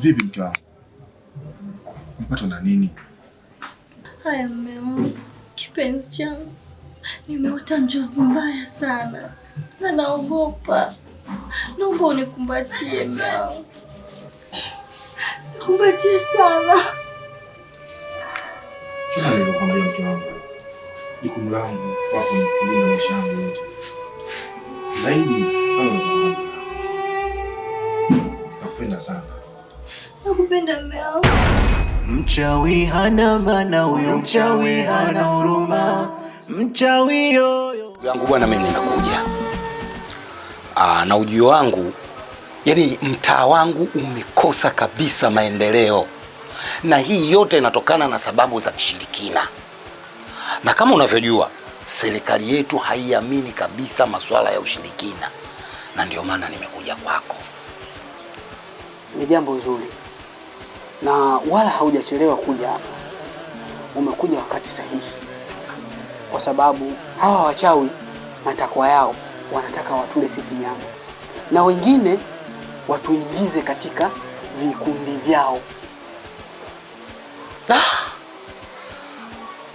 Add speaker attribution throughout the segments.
Speaker 1: Vipi mke wangu? Mpatwa na nini?
Speaker 2: Haya mume wangu, kipenzi changu. Nimeota njozi mbaya sana. Na naogopa. Naomba unikumbatie mume wangu. Kumbatie sana.
Speaker 1: Kila nilikwambia mke wangu, jukumu langu kwako ni kulinda maisha yangu yote. Zaidi pale unapokwambia. Nakupenda sana.
Speaker 2: Nakupenda mume wangu.
Speaker 3: Mchawi hana maana huyo, mchawi hana huruma, mchawi yoyo
Speaker 4: yangu bwana. Mimi nimekuja na ujio wangu, yani mtaa wangu umekosa kabisa maendeleo, na hii yote inatokana na sababu za kishirikina. Na kama unavyojua serikali yetu haiamini kabisa masuala ya ushirikina, na ndio maana nimekuja kwako.
Speaker 5: Ni jambo zuri na wala haujachelewa kuja hapa. Umekuja wakati sahihi, kwa sababu hawa wachawi matakwa yao wanataka watule sisi nyama, na wengine watuingize katika vikundi vyao.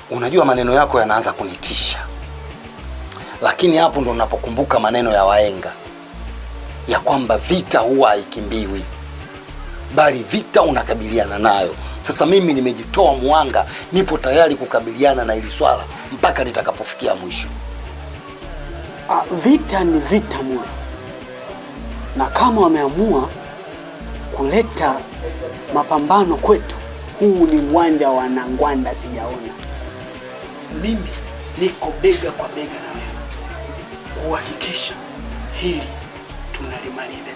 Speaker 4: Unajua maneno yako yanaanza kunitisha, lakini hapo ndo unapokumbuka maneno ya wahenga ya kwamba vita huwa haikimbiwi, bali vita unakabiliana nayo. Sasa mimi nimejitoa muhanga, nipo tayari kukabiliana na hili swala mpaka litakapofikia mwisho.
Speaker 5: Vita ni vita mura, na kama wameamua kuleta mapambano kwetu, huu ni uwanja wa Nangwanda. Sijaona mimi niko bega kwa bega na wewe kuhakikisha hili tunalimaliza.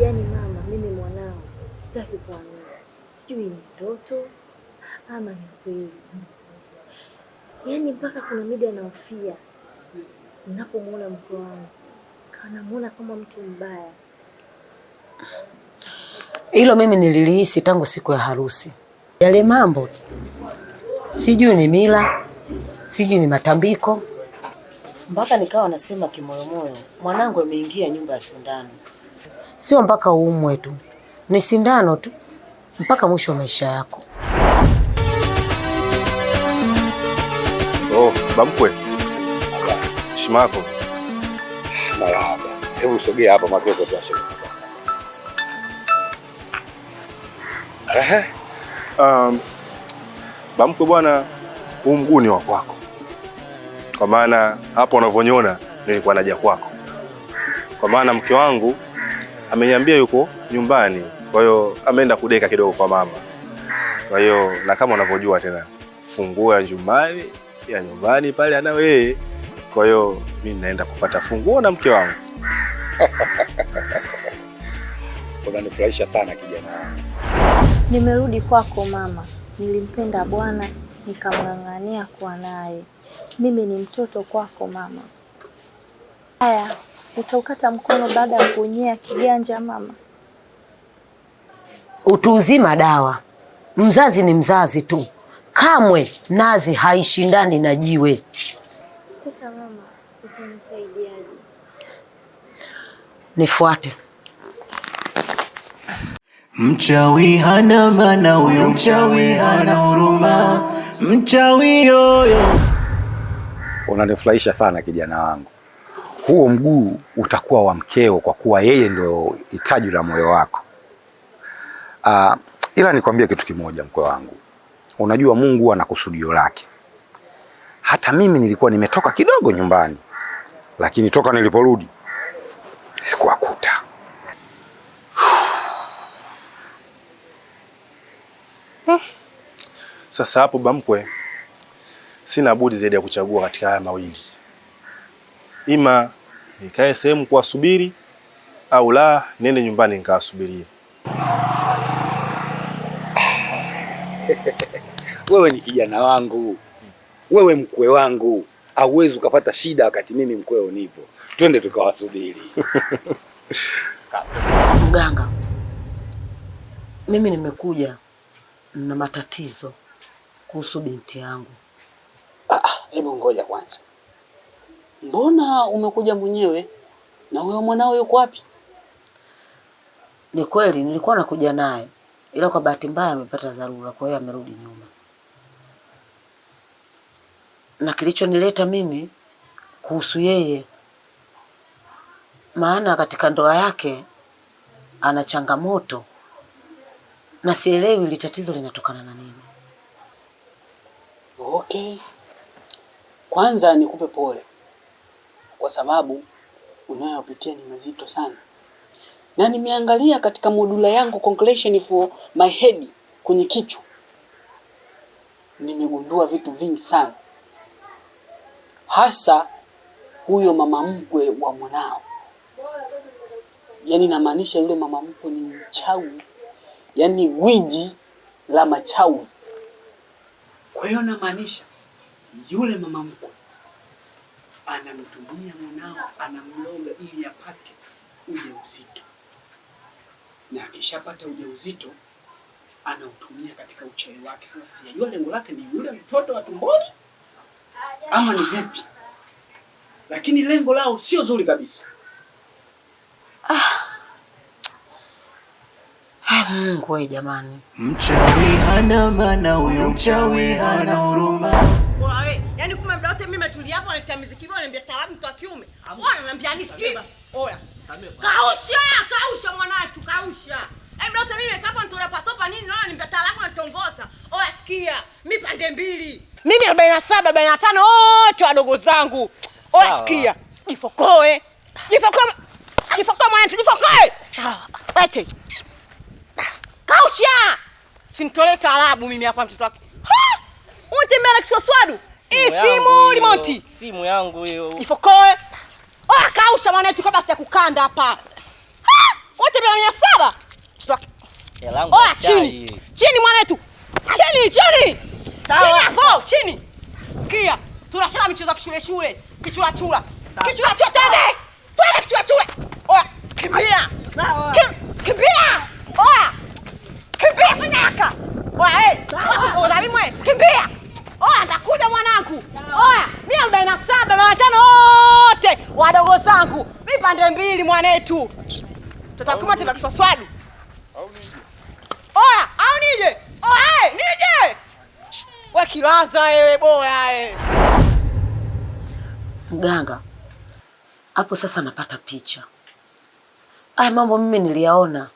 Speaker 2: Yaani mama, mimi mwanao sitaki kuamini. Sijui ni ndoto ama ni kweli. Yaani mpaka kuna mida naofia ninapomuona mke wangu, kanamuona kama mtu mbaya.
Speaker 6: Hilo mimi nililihisi tangu siku ya harusi. Yale mambo sijui ni mila, sijui ni matambiko, mpaka nikawa nasema kimoyomoyo, mwanangu ameingia nyumba ya sindano. Sio mpaka uumwe tu, ni sindano tu mpaka mwisho wa maisha yako.
Speaker 1: Oh, bamkwe. Shimako.
Speaker 4: Marahaba. Hebu sogea hapa makeko tuashe.
Speaker 1: Bamkwe bwana, huu mguu ni wa kwako. Kwa maana hapo unavyoniona nilikuwa naja kwako. Kwa maana mke wangu ameniambia yuko nyumbani, kwa hiyo ameenda kudeka kidogo kwa mama. Kwa hiyo na kama unavyojua tena, funguo ya nyumbani pale ana wewe. Kwa hiyo mimi naenda kupata funguo na mke wangu.
Speaker 4: Unanifurahisha sana kijana wangu.
Speaker 2: Nimerudi kwako mama. Nilimpenda bwana, nikamng'ang'ania kuwa naye. Mimi ni mtoto kwako mama. Haya, utaukata mkono baada ya kunyea kiganja mama?
Speaker 6: Utu uzima dawa. Mzazi ni mzazi tu. Kamwe nazi haishindani na jiwe.
Speaker 2: Sasa mama, utanisaidiaje?
Speaker 6: Nifuate.
Speaker 3: Mchawi hana maana huyo, mchawi hana huruma, mchawi yoyo.
Speaker 4: Unanifurahisha sana kijana wangu. Huo mguu utakuwa wa mkeo kwa kuwa yeye ndio hitaji la moyo wako. Ila nikwambie kitu kimoja mkwe wangu. Unajua Mungu ana kusudio lake. Hata mimi nilikuwa nimetoka kidogo nyumbani, lakini toka niliporudi sikuwakuta.
Speaker 1: Sasa hapo bamkwe, sina budi zaidi ya kuchagua katika haya mawili. Ima nikae sehemu kuwasubiri, au la niende nyumbani nikawasubirie.
Speaker 4: Wewe ni kijana wangu, wewe mkwe wangu, hauwezi ukapata shida wakati mimi mkweo nipo. Twende tukawasubiri.
Speaker 6: Mganga, mimi nimekuja na matatizo kuhusu binti yangu.
Speaker 5: Hebu ngoja kwanza, mbona umekuja mwenyewe na huyo mwanao yuko wapi?
Speaker 6: Ni kweli nilikuwa nakuja naye, ila kwa bahati mbaya amepata dharura, kwa hiyo amerudi nyuma. Na kilichonileta mimi kuhusu yeye, maana katika ndoa yake ana changamoto na sielewi ile tatizo linatokana na nini.
Speaker 5: Okay. Kwanza nikupe pole kwa sababu unayopitia ni mazito sana. Na nimeangalia katika modula yangu Congratulations for my head kwenye kichwa. Nimegundua vitu vingi sana. Hasa huyo mama mkwe wa mwanao. Yaani namaanisha yule mama mkwe ni mchawi. Yaani gwiji la machawi. Kwa hiyo namaanisha yule mama mkwe anamtumia mwanao, anamloga ili apate ujauzito. Na akishapata ujauzito anautumia katika uchawi wake. Sasa sijajua lengo lake ni yule mtoto wa tumboni ama ni vipi, lakini lengo lao sio zuri kabisa.
Speaker 6: Mungu wewe jamani.
Speaker 3: Mchawi hana maana, huyo mchawi hana huruma.
Speaker 7: Wewe, yani kuma muda wote mimi metulia hapo na muziki wangu ananiambia taalamu mtu wa kiume. Bwana ananiambia nisikie. Oya. Kausha mwanangu, kausha. Muda wote mimi kapa nitolea pasopa nini naona ananiambia taalamu anatongoza. Oya sikia, mimi pande mbili. Mimi 47, 45 wote wadogo zangu. Oya sikia. Jifokoe. Jifokoe mwanangu, jifokoe. Sawa. Wete. Kausha! Sinitole taarabu mimi hapa mtoto wake. Unatembea na kiswaswadu? Simu remote.
Speaker 8: Simu yangu hiyo.
Speaker 7: Jifokoe. Kausha mwana yetu kabla sijakukanda hapa. Unatembea na 700? Mtoto wake.
Speaker 8: Elangu
Speaker 7: chini. Chini mwana yetu. Chini. Sawa. Chini hapo, chini. Sikia, tunacheza michezo ya shule. Kichura chura. Kichura chura tende. Twende kichura chura. Oya, kimbia. Sawa. Kimbia. Oya. Kimbia fanyaka. Oya, ola mimwe, kimbia. Oya, nitakuja mwanangu. Oya, mimi 47, 45 wote wadogo zangu. Mimi pande mbili mwanetu. Tutakuma tena kiswaswadu. Oya, au nije? Oya, nije. Wewe kilaza wewe boya
Speaker 6: Mganga, hapo sasa napata picha. Haya mambo mimi niliyaona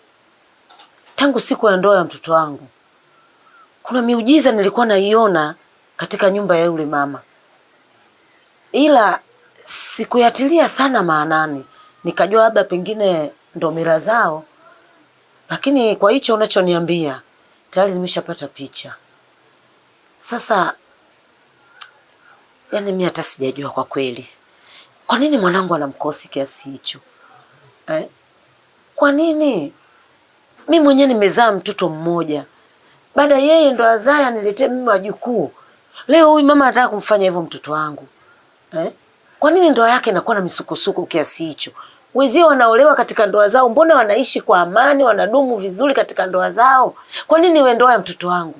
Speaker 6: tangu siku ya ndoa ya mtoto wangu. Kuna miujiza nilikuwa naiona katika nyumba ya yule mama, ila sikuyatilia sana maanani, nikajua labda pengine ndo mila zao, lakini kwa hicho unachoniambia tayari nimeshapata picha. Sasa yani mimi hata sijajua kwa kweli kwa nini mwanangu anamkosi kiasi hicho. Kwa nini? Mimi mwenyewe nimezaa mtoto mmoja, baada yeye ndo azae aniletee mimi wajukuu. Leo huyu mama anataka kumfanya hivyo mtoto wangu. Kwa nini ndoa yake inakuwa na misukosuko kiasi hicho? Wezao wanaolewa katika ndoa zao, mbona wanaishi kwa amani, wanadumu vizuri katika ndoa zao? Kwa nini iwe ndoa ya mtoto wangu?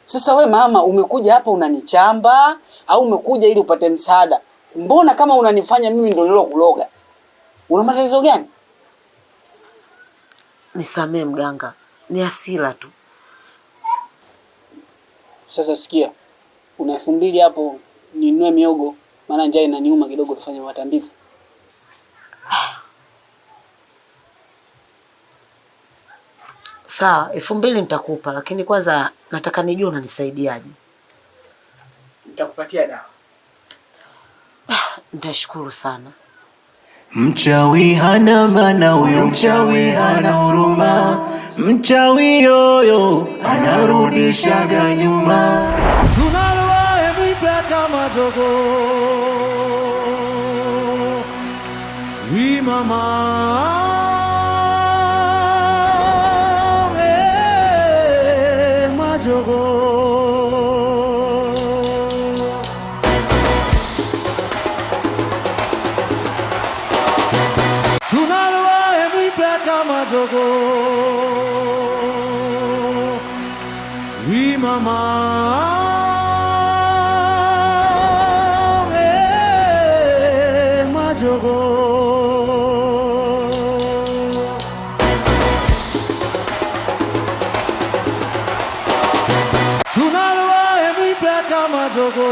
Speaker 5: Sasa we mama, umekuja hapa unanichamba au umekuja ili upate msaada? Mbona kama unanifanya mimi ndo nilo kuloga? Una matatizo gani?
Speaker 6: Nisamee mganga, ni hasira tu.
Speaker 5: Sasa sikia, una 2000 hapo ninunue miogo, maana njaa inaniuma kidogo, tufanye matambiko.
Speaker 6: Sawa, 2000 nitakupa, lakini kwanza nataka nijue unanisaidiaje.
Speaker 5: Nitakupatia dawa.
Speaker 6: Nitashukuru sana.
Speaker 3: Mchawi hana maana, huyo mchawi hana huruma. Mchawi yoyo anarudishaga nyuma.
Speaker 9: Tunaloa mwipe kama jogo. We mama. Tunaloa mwipe kama jogo. mama, majogo. Tunalwae mwipeka majogo.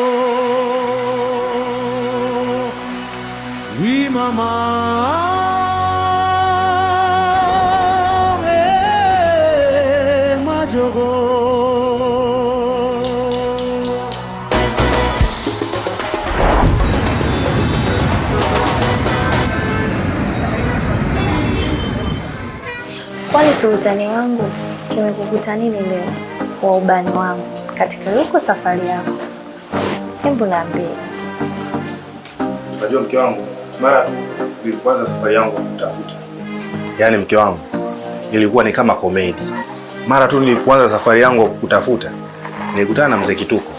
Speaker 9: We mama.
Speaker 2: Kwani sultani wangu, kimekukuta nini leo kwa ubani wangu katika yuko safari yako? Hebu niambie.
Speaker 1: Unajua mke wangu, mara tu nilipoanza safari yangu kutafuta, yaani mke wangu, ilikuwa ni kama komedi. Mara tu nilipoanza safari yangu kutafuta, nilikutana na mzee Kituko.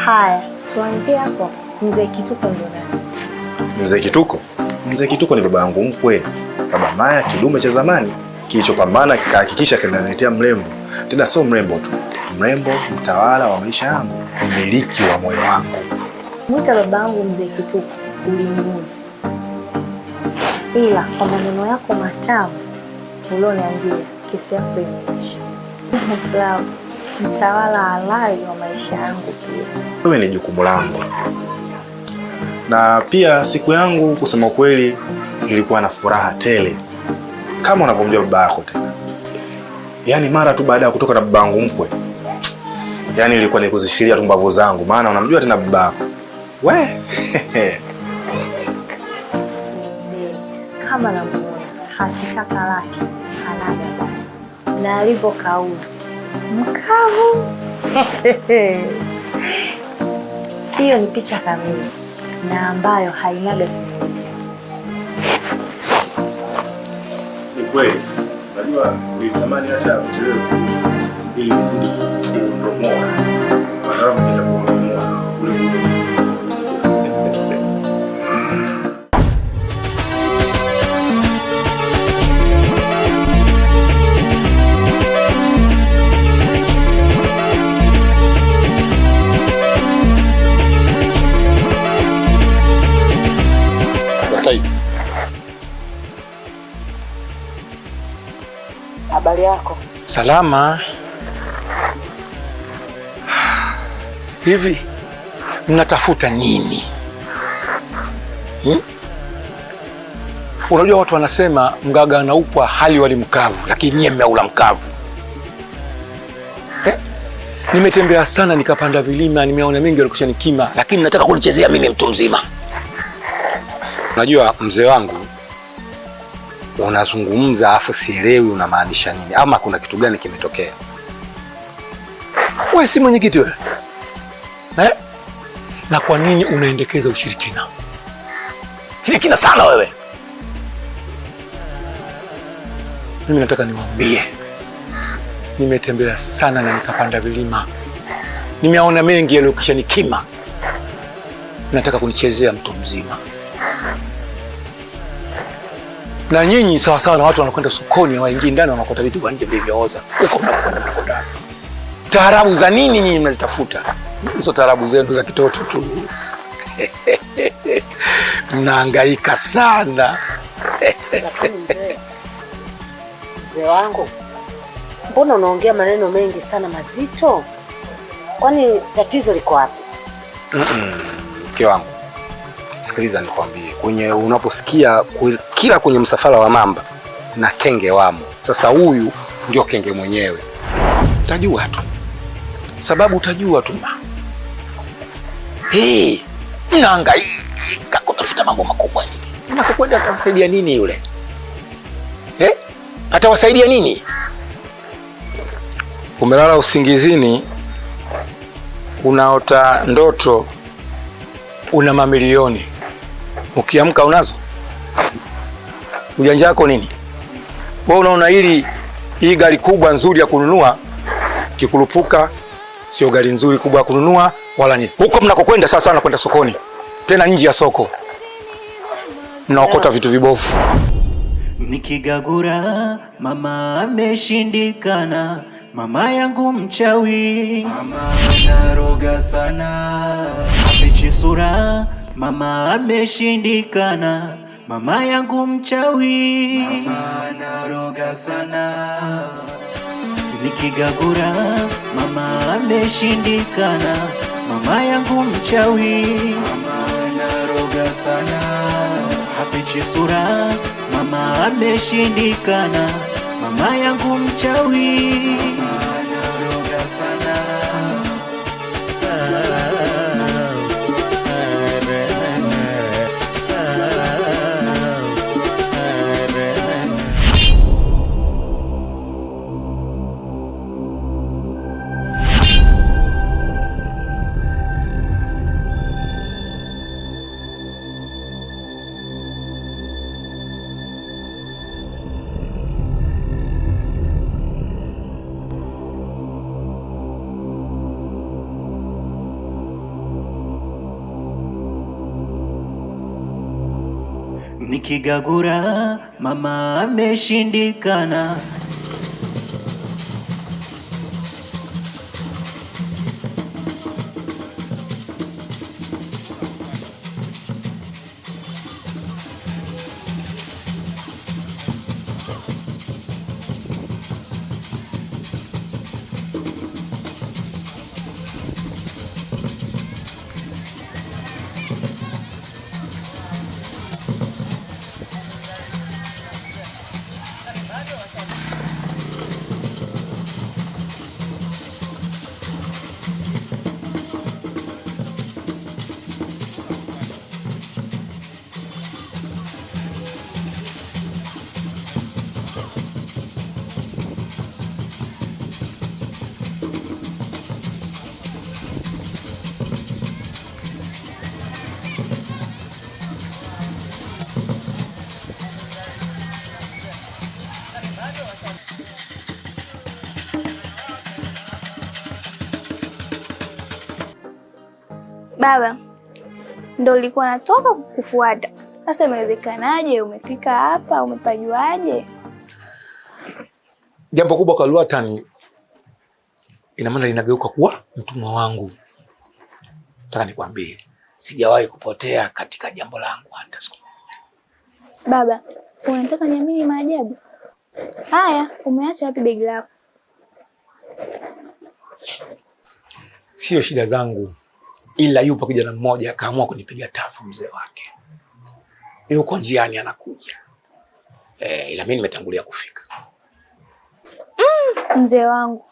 Speaker 2: Haya, tuanzie hapo. Mzee Kituko ndio nani?
Speaker 1: Mzee Kituko? Mzee Kituko ni baba yangu mkwe, baba Maya, kidume cha zamani kilichopambana kikahakikisha kinaniletea mrembo. Tena sio mrembo tu, mrembo mtawala wa maisha yangu, mmiliki wa moyo wangu.
Speaker 2: Mwita baba yangu Mzee Kituko uliniuzi, ila kwa maneno yako matamu ulioniambia kesi yako imeisha. Mflavu, mtawala halali wa maisha yangu pia.
Speaker 1: Wewe ni jukumu langu. Na pia siku yangu kusema kweli ilikuwa na furaha tele. Kama unavyomjua baba yako tena. Yaani mara tu baada ya kutoka na baba yangu mkwe, yaani ilikuwa ni kuzishiria tu mbavu zangu, maana unamjua tena baba yako. We.
Speaker 2: Kama namuona hakitaka laki anaga na alipo kauzu mkavu. Hiyo ni picha kamili na ambayo hainaga simulizi.
Speaker 1: Ni kweli. Unajua nilitamani hata kuchelewa ili nizidi kuondomoa. Kwa sababu nitakuondomoa ule
Speaker 4: saizi.
Speaker 6: Habari yako?
Speaker 4: Salama. Hivi mnatafuta nini? Unajua watu wanasema mgaga anaupwa hali wali mkavu, lakini nyie mmeula mkavu. Nimetembea sana, nikapanda vilima, nimeona mengi yalikuwa nikima, lakini nataka kunichezea mimi mtu mzima. Unajua mzee wangu, unazungumza afu sielewi unamaanisha nini, ama kuna kitu gani kimetokea? Wewe si mwenyekiti wewe? Na kwa nini unaendekeza ushirikina? Shirikina sana wewe. Mimi nataka niwaambie, nimetembea sana na nikapanda vilima, nimeona mengi yaliyokisha nikima. Nataka kunichezea mtu mzima. Na nyinyi sawa sawa na watu wanakwenda sokoni, waingie ndani wanakuta vitu vya nje vilivyooza. Huko mnakwenda. Taarabu za nini nyinyi mnazitafuta? Hizo taarabu zenu za kitoto tu. Mnahangaika sana.
Speaker 6: Lakini mzee wangu, mbona unaongea maneno mengi sana mazito? Kwani tatizo liko wapi?
Speaker 4: Mke wangu, sikiliza nikwambie, kwenye unaposikia kila kwenye msafara wa mamba na kenge wamo. Sasa huyu ndio kenge mwenyewe. Utajua tu. Sababu utajua tu. Mnahangaika kutafuta mambo makubwa nini? Unakokwenda atamsaidia nini yule? Atawasaidia nini? Umelala usingizini, unaota ndoto, una mamilioni. Ukiamka unazo? Ujanja wako nini? Wewe unaona hii gari kubwa nzuri ya kununua, kikulupuka sio gari nzuri kubwa ya kununua wala nini. Huko mnakokwenda sasa wanakwenda sokoni. Tena nje ya soko. Mnaokota vitu vibovu.
Speaker 3: Nikigagura mama ameshindikana, mama yangu mchawi. Mama anaroga sana, afichi sura, mama ameshindikana. Mama yangu mchawi, mama anaroga sana. Nikigagura, mama ameshindikana. Mama yangu mchawi, mama anaroga sana. Hafichi sura, mama ameshindikana. Mama yangu mchawi, mama anaroga sana. Nikigagura, mama ameshindikana.
Speaker 8: Baba, ndo nilikuwa natoka kukufuata. Sasa imewezekanaje umefika hapa, umepajuaje?
Speaker 4: Jambo kubwa kwa Lwatan, ina maana linageuka kuwa mtumwa wangu. Nataka nikwambie, sijawahi kupotea katika jambo langu hata siku moja.
Speaker 8: Baba, unataka niamini maajabu? Haya, umeacha wapi begi lako?
Speaker 4: Sio shida zangu, ila yupo kijana mmoja akaamua kunipiga tafu mzee wake. Yuko njiani anakuja. Ila mimi nimetangulia kufika.
Speaker 8: Mzee wangu,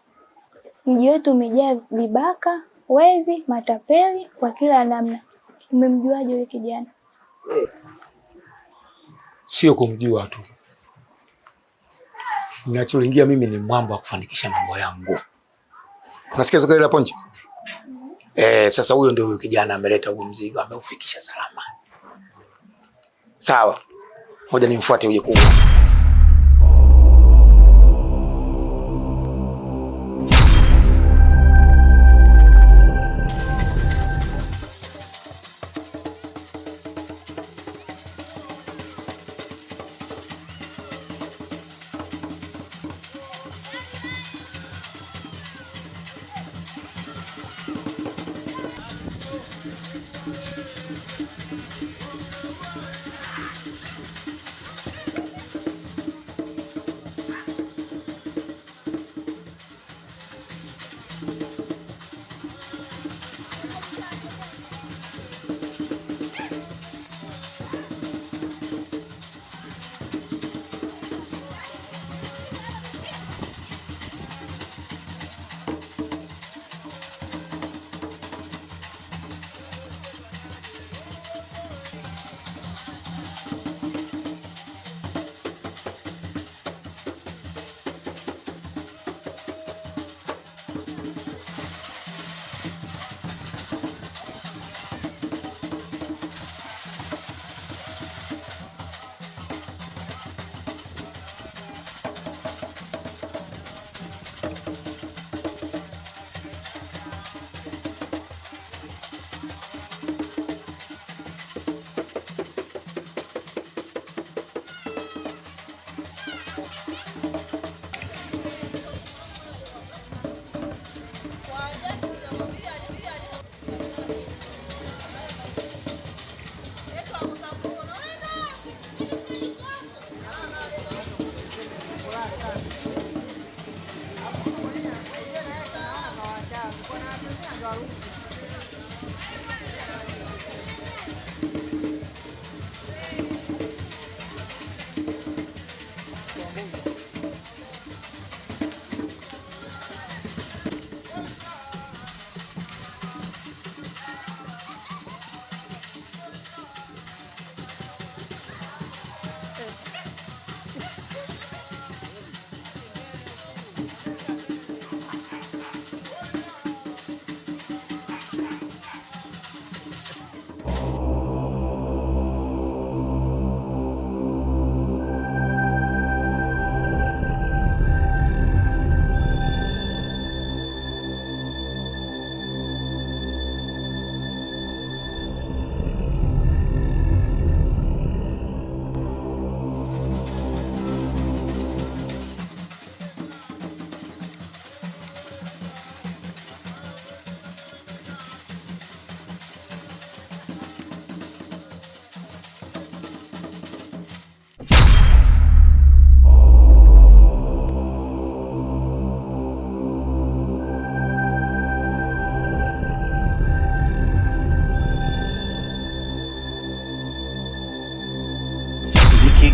Speaker 8: mji wetu umejaa vibaka, wezi, matapeli kwa kila namna. Umemjuaje yule kijana?
Speaker 4: Sio kumjua tu. Ninacholingia mimi ni mwamba wa kufanikisha mambo yangu. Unasikia zote ile ponchi? Sasa huyo ndio huyo kijana ameleta huo mzigo, ameufikisha salama. Sawa. Ngoja nimfuate uje kuona.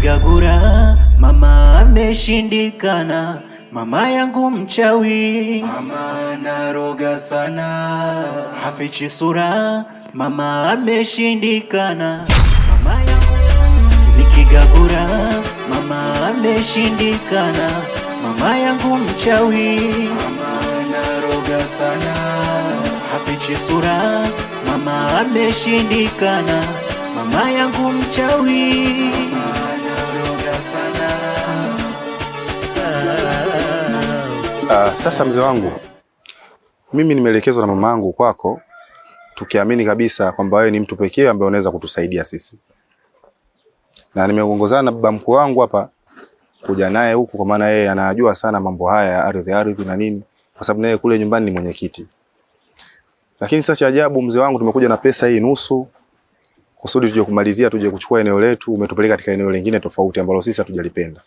Speaker 3: Nikigagura mama ameshindikana, mama yangu mchawi, mama naroga sana, hafichi sura, mama ameshindikana, mama yangu. Nikigagura mama ameshindikana, mama yangu mchawi, mama naroga sana, hafichi sura, mama ameshindikana, mama yangu mchawi, mama naroga sana.
Speaker 1: Sasa mzee wangu, mimi nimeelekezwa na mama yangu kwako, tukiamini kabisa kwamba wewe ni mtu pekee ambaye unaweza kutusaidia sisi. Na nimeongozana na baba mkuu wangu hapa kuja naye huku, kwa maana yeye anajua sana mambo haya ya ardhi na nini, kwa sababu naye kule nyumbani ni mwenyekiti. Lakini sasa cha ajabu mzee wangu, tumekuja na pesa hii nusu kusudi tuje kumalizia, tuje kuchukua eneo letu, umetupeleka katika eneo lingine tofauti ambalo sisi hatujalipenda.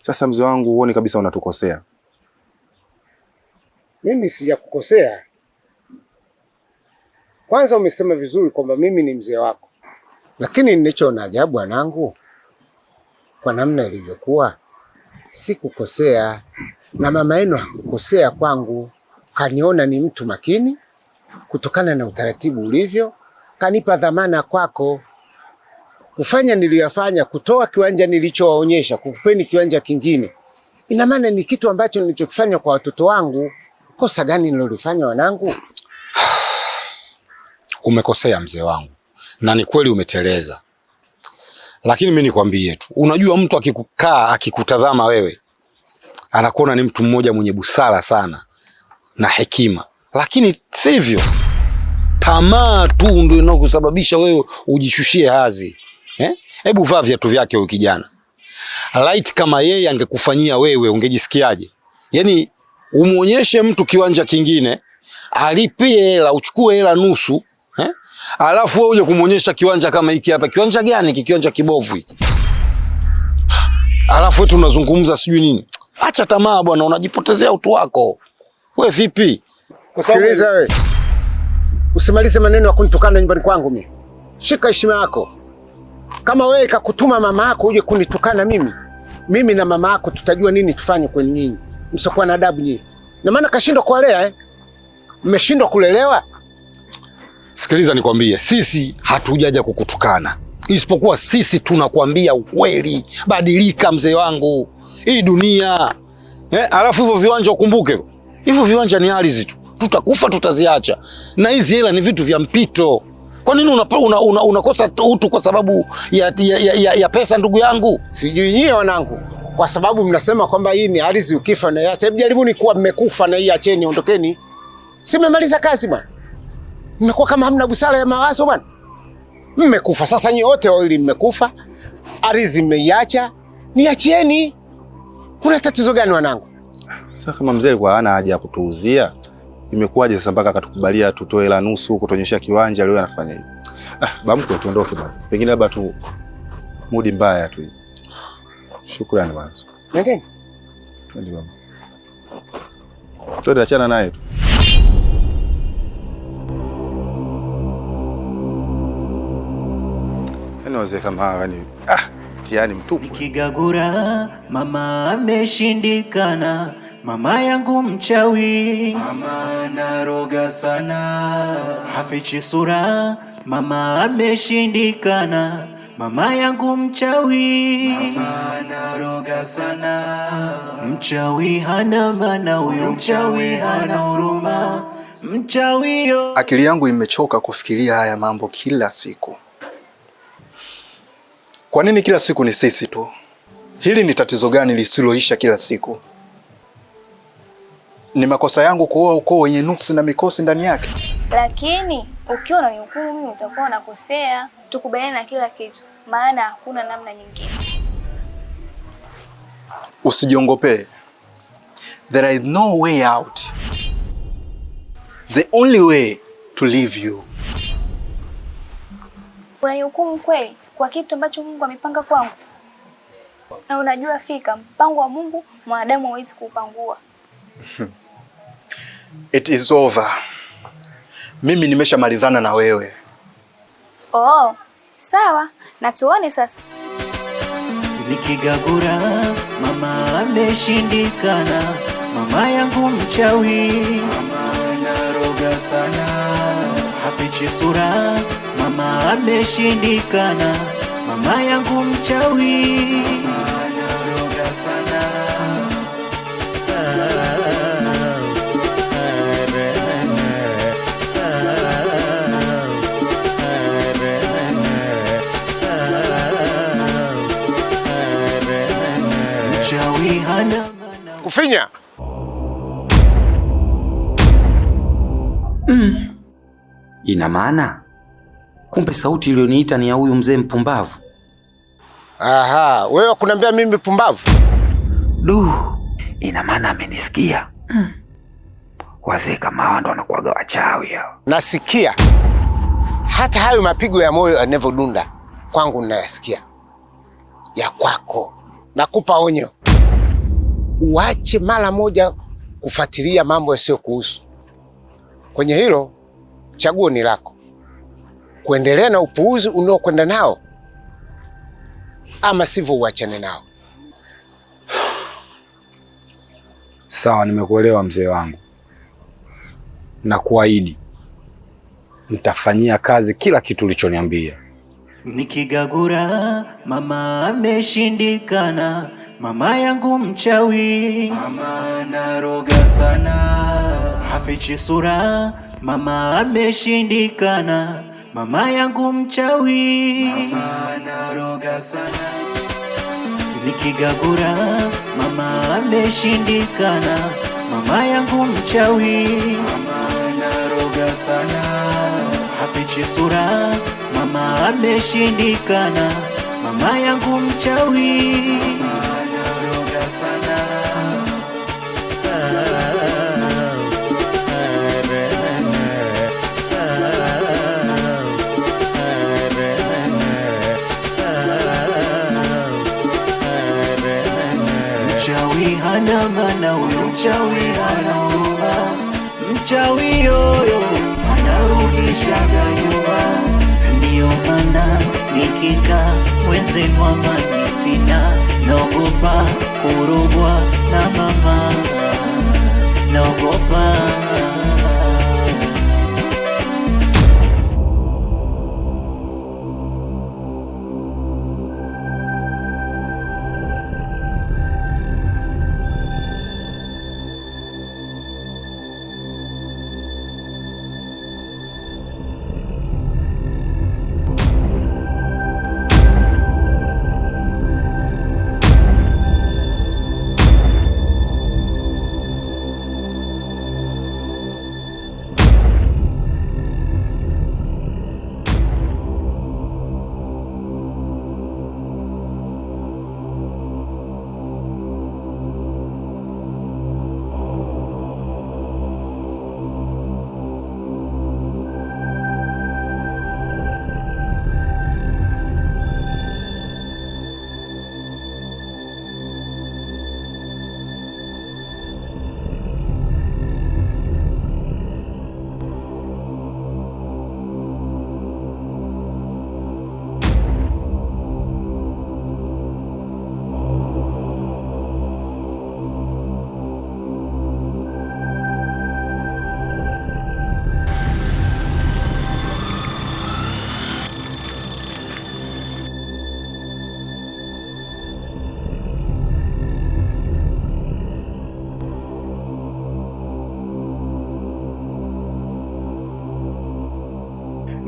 Speaker 1: Sasa mzee wangu, huoni kabisa unatukosea?
Speaker 10: Mimi sijakukosea. Kwanza umesema vizuri kwamba mimi ni mzee wako. Lakini nilichoona ajabu wanangu, kwa namna ilivyokuwa, sikukosea na mama yenu hakukosea kwangu. Kaniona ni mtu makini kutokana na utaratibu ulivyo, kanipa dhamana kwako kufanya niliyofanya, kutoa kiwanja nilichowaonyesha kukupeni kiwanja kingine. Ina maana ni kitu ambacho nilichokifanya kwa watoto wangu. Kosa gani nilolifanya wanangu?
Speaker 4: Umekosea mzee wangu, na ni kweli umeteleza. Lakini mimi nikwambie tu, unajua mtu akikukaa akikutazama wewe anakuona ni mtu mmoja mwenye busara sana na hekima, lakini sivyo. Tamaa tu ndio inakusababisha wewe ujishushie hadhi. Hebu vaa viatu vyake huyo kijana. Light kama yeye angekufanyia wewe ungejisikiaje? Yaani umuonyeshe mtu kiwanja kingine, alipie hela, uchukue hela nusu, alafu wewe uje kumuonyesha kiwanja kama hiki hapa. Kiwanja gani hiki? Kiwanja kibovu hiki. Alafu wewe tunazungumza sijui nini. Acha tamaa bwana, unajipotezea utu wako. Wewe vipi?
Speaker 10: Kusikiliza wewe. Usimalize maneno ya kunitukana nyumbani kwangu mimi. Shika heshima yako. Kama wewe kakutuma mama yako uje kunitukana mimi na mama yako tutajua nini tufanye kwenu nyinyi. Msikuwa na adabu nyinyi. Na maana kashindwa kuwalea Mmeshindwa kulelewa?
Speaker 4: Sikiliza nikwambie, sisi hatujaja kukutukana. Isipokuwa sisi tunakwambia ukweli. Badilika mzee wangu. Hii dunia. Alafu hivyo viwanja ukumbuke. Hivyo viwanja ni ardhi tu. Tutakufa tutaziacha. Na hizi hela ni vitu vya mpito. Kwa nini unakosa utu kwa sababu ya pesa ndugu yangu?
Speaker 10: Sijui nyie wanangu. Kwa sababu mnasema kwamba hii ni ardhi ukifa na iache. Hebu jaribuni kuwa mmekufa na hii acheni ondokeni. Si mmemaliza kazi bwana. Mmekuwa kama hamna busara ya mawazo bwana. Mmekufa sasa nyie wote wawili mmekufa. Ardhi mmeiacha. Niachieni. Kuna tatizo gani wanangu?
Speaker 1: Sasa kama mzee alikuwa hana haja ya kutuuzia, imekuwaje sasa mpaka akatukubalia tutoe hela nusu kutuonyesha kiwanja leo anafanya hivi? Bamko tuondoke bwana. Pengine labda tu mudi mbaya tu. Shukrani bwana.
Speaker 10: Nendeni.
Speaker 1: Ndio baba. Twende achana naye tu. Wazee kama hawa ni mtihani mtupu.
Speaker 3: Nikigagura mama ameshindikana, mama yangu mchawi, mama naroga sana, hafichi sura, mama ameshindikana, mama yangu mchawi, mama naroga sana. Mchawi hana maana, huyo mchawi hana huruma, mchawi yo.
Speaker 11: Akili yangu imechoka kufikiria haya mambo kila siku. Kwa nini kila siku ni sisi tu? Hili ni tatizo gani lisiloisha kila siku? Ni makosa yangu kuoa ukoo wenye nuksi na mikosi ndani yake?
Speaker 8: Lakini ukiwa unanihukumu mimi utakuwa unakosea. Tukubaliane na kila kitu, maana hakuna namna nyingine.
Speaker 11: Usijiongopee. There is no way out. The only way to leave you.
Speaker 8: Unanihukumu kweli kwa kitu ambacho Mungu amepanga kwangu? Na unajua fika mpango wa Mungu mwanadamu hawezi kupangua.
Speaker 11: It is over. Mimi nimeshamalizana na wewe.
Speaker 8: Oh, sawa. Na tuone sasa.
Speaker 3: nikigagura mama ameshindikana, mama yangu mchawi, mama anaroga sana, hafichi sura, mama ameshindikana, mama yangu mchawi, mama anaroga sana.
Speaker 10: Kufinya.
Speaker 4: Ina maana kumbe sauti iliyoniita ni ya huyu mzee mpumbavu.
Speaker 10: Aha, wewe kuniambia mimi pumbavu?
Speaker 5: Ina maana amenisikia. Wazee kama hao ndo wanakuaga wachawi hao.
Speaker 10: Nasikia. Hata hayo mapigo ya moyo yanavyodunda kwangu ninayasikia. Ya kwako. Nakupa onyo. Uache mara moja kufuatilia mambo yasiyo kuhusu. Kwenye hilo chaguo ni lako. Kuendelea na upuuzi unaokwenda nao ama sivyo uachane nao.
Speaker 12: Sawa, nimekuelewa mzee wangu. Na kuahidi nitafanyia kazi kila kitu ulichoniambia.
Speaker 3: Nikigagura mama ameshindikana, mama yangu mchawi, mama anaroga sana, hafichi sura, mama ameshindikana, mama yangu mchawi, mama anaroga sana. Nikigagura mama ameshindikana, mama yangu mchawi, mama anaroga sana, hafichi sura, mama ameshindikana, mama yangu mchawi, mama anaroga sana. Mchawi hana maana, huyo mchawi hana huruma, mchawi yoyo anarudishaga nyuma. Ndiyo maana nikikaa wenzenu amani sina, naogopa kurogwa na mama, naogopa.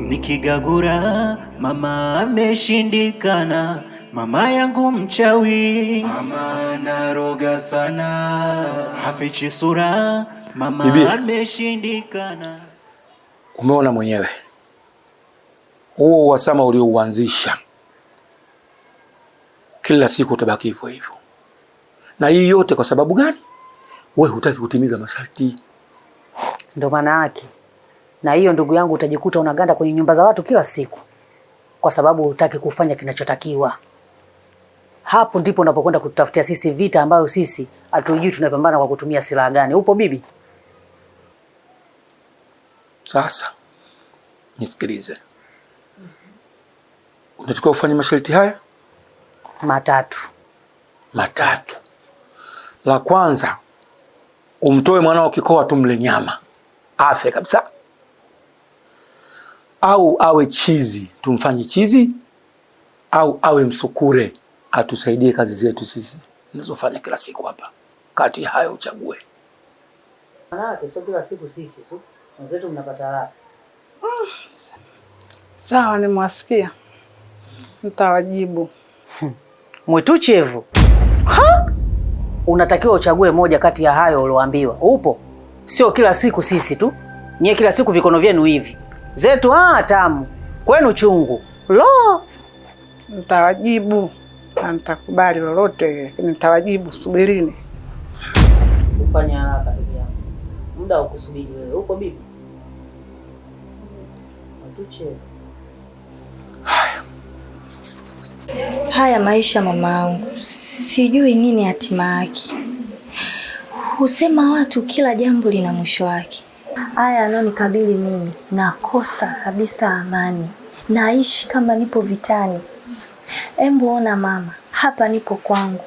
Speaker 3: Nikigagura mama ameshindikana, mama yangu mchawi, mama anaroga sana, hafichi sura, mama ameshindikana.
Speaker 12: Umeona mwenyewe huo uhasama uliouanzisha, kila siku utabaki hivyo hivyo. Na hii yote kwa sababu gani? Wewe hutaki kutimiza masharti.
Speaker 6: Ndio maana yake. Na hiyo ndugu yangu utajikuta unaganda kwenye nyumba za watu kila siku kwa sababu hutaki kufanya kinachotakiwa. Hapo ndipo unapokwenda kutafutia sisi vita ambayo sisi hatujui tunapambana kwa kutumia silaha gani. Upo bibi?
Speaker 12: Sasa nisikilize. Unataka ufanye masharti haya? Matatu. La kwanza, umtoe mwanao kikoa tumle nyama afe kabisa, au awe chizi tumfanye chizi, au awe msukure atusaidie kazi zetu sisi tunazofanya kila siku hapa. Kati hayo uchague.
Speaker 6: Manake sio kila siku sisi tu wenzetu mnapata raha.
Speaker 13: Sawa, nimewasikia, nitawajibu.
Speaker 6: Mwetuchevu, unatakiwa uchague moja kati ya hayo ulioambiwa. Upo? Sio kila siku sisi tu. Nyie kila siku vikono vyenu hivi. Zetu tamu, kwenu chungu. Lo!
Speaker 13: Nitawajibu na nitakubali lolote, nitawajibu, subirini.
Speaker 6: Ufanya haraka ndugu yangu. Muda ukusubiri wewe. Uko bibi? Mwetuchevu.
Speaker 2: Haya maisha mamangu, sijui nini hatima yake. Husema watu kila jambo lina mwisho wake. Haya yanayonikabili mimi, nakosa kabisa amani. Naishi kama nipo vitani. Embu ona mama, hapa nipo kwangu,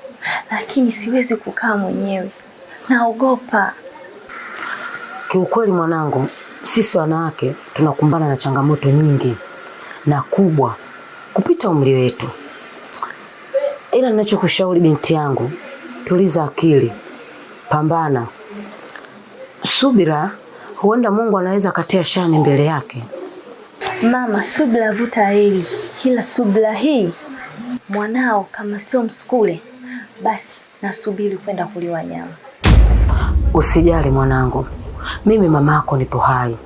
Speaker 2: lakini siwezi kukaa mwenyewe. Naogopa.
Speaker 6: Kiukweli mwanangu, sisi wanawake tunakumbana na changamoto nyingi na kubwa kupita umri wetu. Ila ninachokushauri binti yangu, tuliza akili, pambana, subira, huenda Mungu anaweza katia shani mbele yake.
Speaker 2: Mama, subira vuta hili, ila subira hii mwanao kama sio msukule, basi nasubiri kwenda kuliwa nyama.
Speaker 6: Usijali mwanangu, mimi mama yako nipo hai.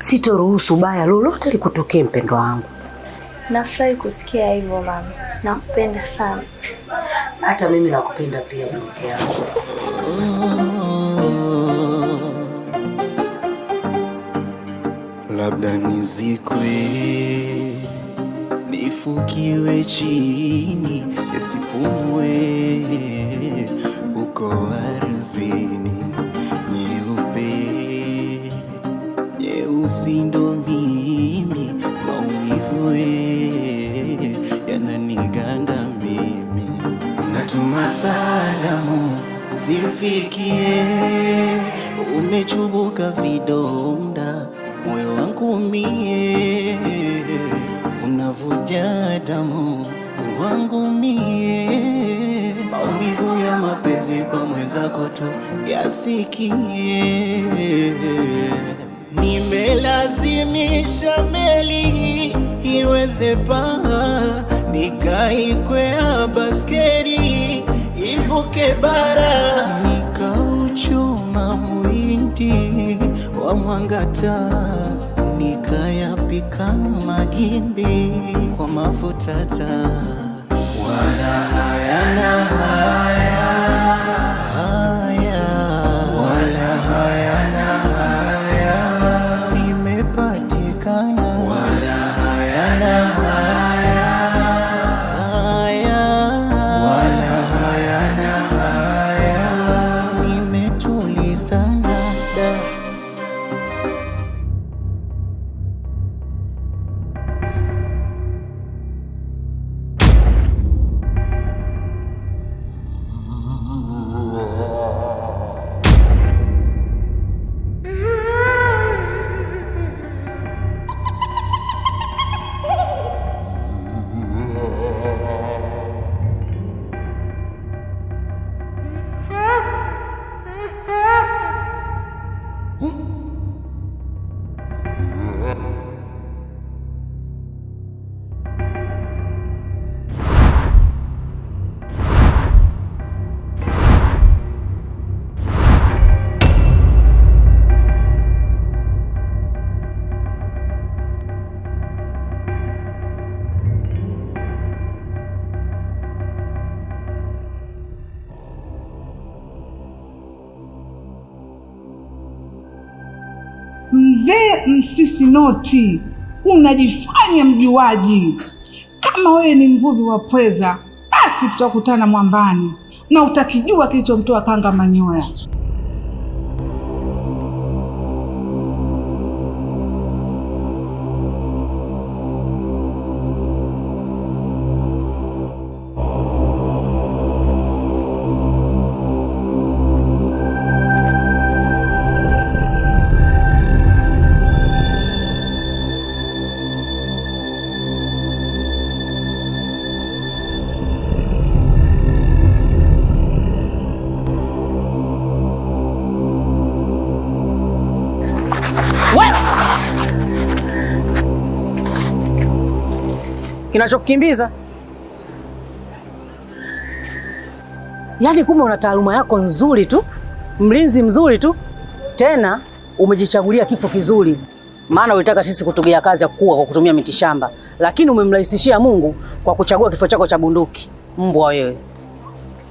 Speaker 6: Sitoruhusu baya lolote likutokee mpendo wangu.
Speaker 2: Nafurahi kusikia hivyo mama. Nakupenda sana.
Speaker 6: Hata mimi nakupenda pia binti yangu.
Speaker 3: Labda nizikwe, nifukiwe chini, nisipumue uko ardhini. Nyeupe, nyeusi ndo mimi, maumivu yananiganda mimi. Natuma salamu zimfikie, umechubuka vidonda moyo wangu mie, unavuja damu wangu mie. Maumivu ya mapenzi kwa mwenzako tu yasikie. Nimelazimisha meli iweze paa, nikaikwea baskeri ivuke bara, nikauchuma muhindi wa Mwangata, nikayapika magimbi kwa mafuta taa. Wala hayana haya, wala hayana haya, nimepatikana. Wala hayana haya, wala hayana haya, nimetulizana da.
Speaker 14: Mzee Msisinoti, unajifanya mjuaji. Kama wewe ni mvuvi wa pweza, basi tutakutana mwambani na utakijua kilichomtoa kanga manyoya.
Speaker 15: kinachokukimbiza. Yaani kumbe una taaluma yako nzuri tu, mlinzi mzuri tu, tena umejichagulia kifo kizuri. Maana ulitaka sisi kutugea kazi ya kuua kwa kutumia mitishamba, lakini umemrahisishia Mungu kwa kuchagua kifo chako cha bunduki. Mbwa wewe.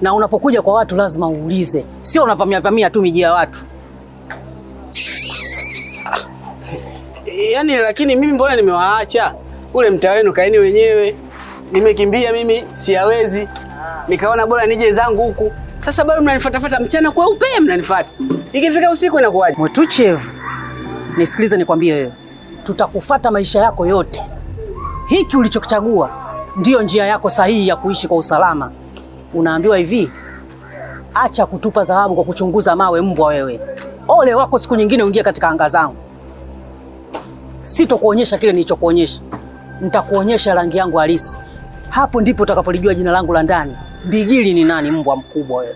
Speaker 15: Na unapokuja kwa watu lazima uulize, sio unavamia tu miji ya watu.
Speaker 5: Yaani lakini mimi mbona nimewaacha? Ule mtaa wenu kaeni wenyewe. Nimekimbia mimi siyawezi. Nikaona bora nije zangu huku. Sasa bado mnanifuatafuata mchana kweupe mnanifuata. Ikifika usiku inakuwaje?
Speaker 15: Mwetuchev, nisikilize nikwambie wewe. Tutakufuata maisha yako yote. Hiki ulichokichagua ndio njia yako sahihi ya kuishi kwa usalama. Unaambiwa hivi, acha kutupa dhahabu kwa kuchunguza mawe, mbwa wewe. Ole wako siku nyingine uingie katika anga zangu. Sitokuonyesha kile nilichokuonyesha. Nitakuonyesha rangi yangu halisi. Hapo ndipo utakapolijua jina langu la ndani. Mbigili ni nani, mbwa mkubwa wewe.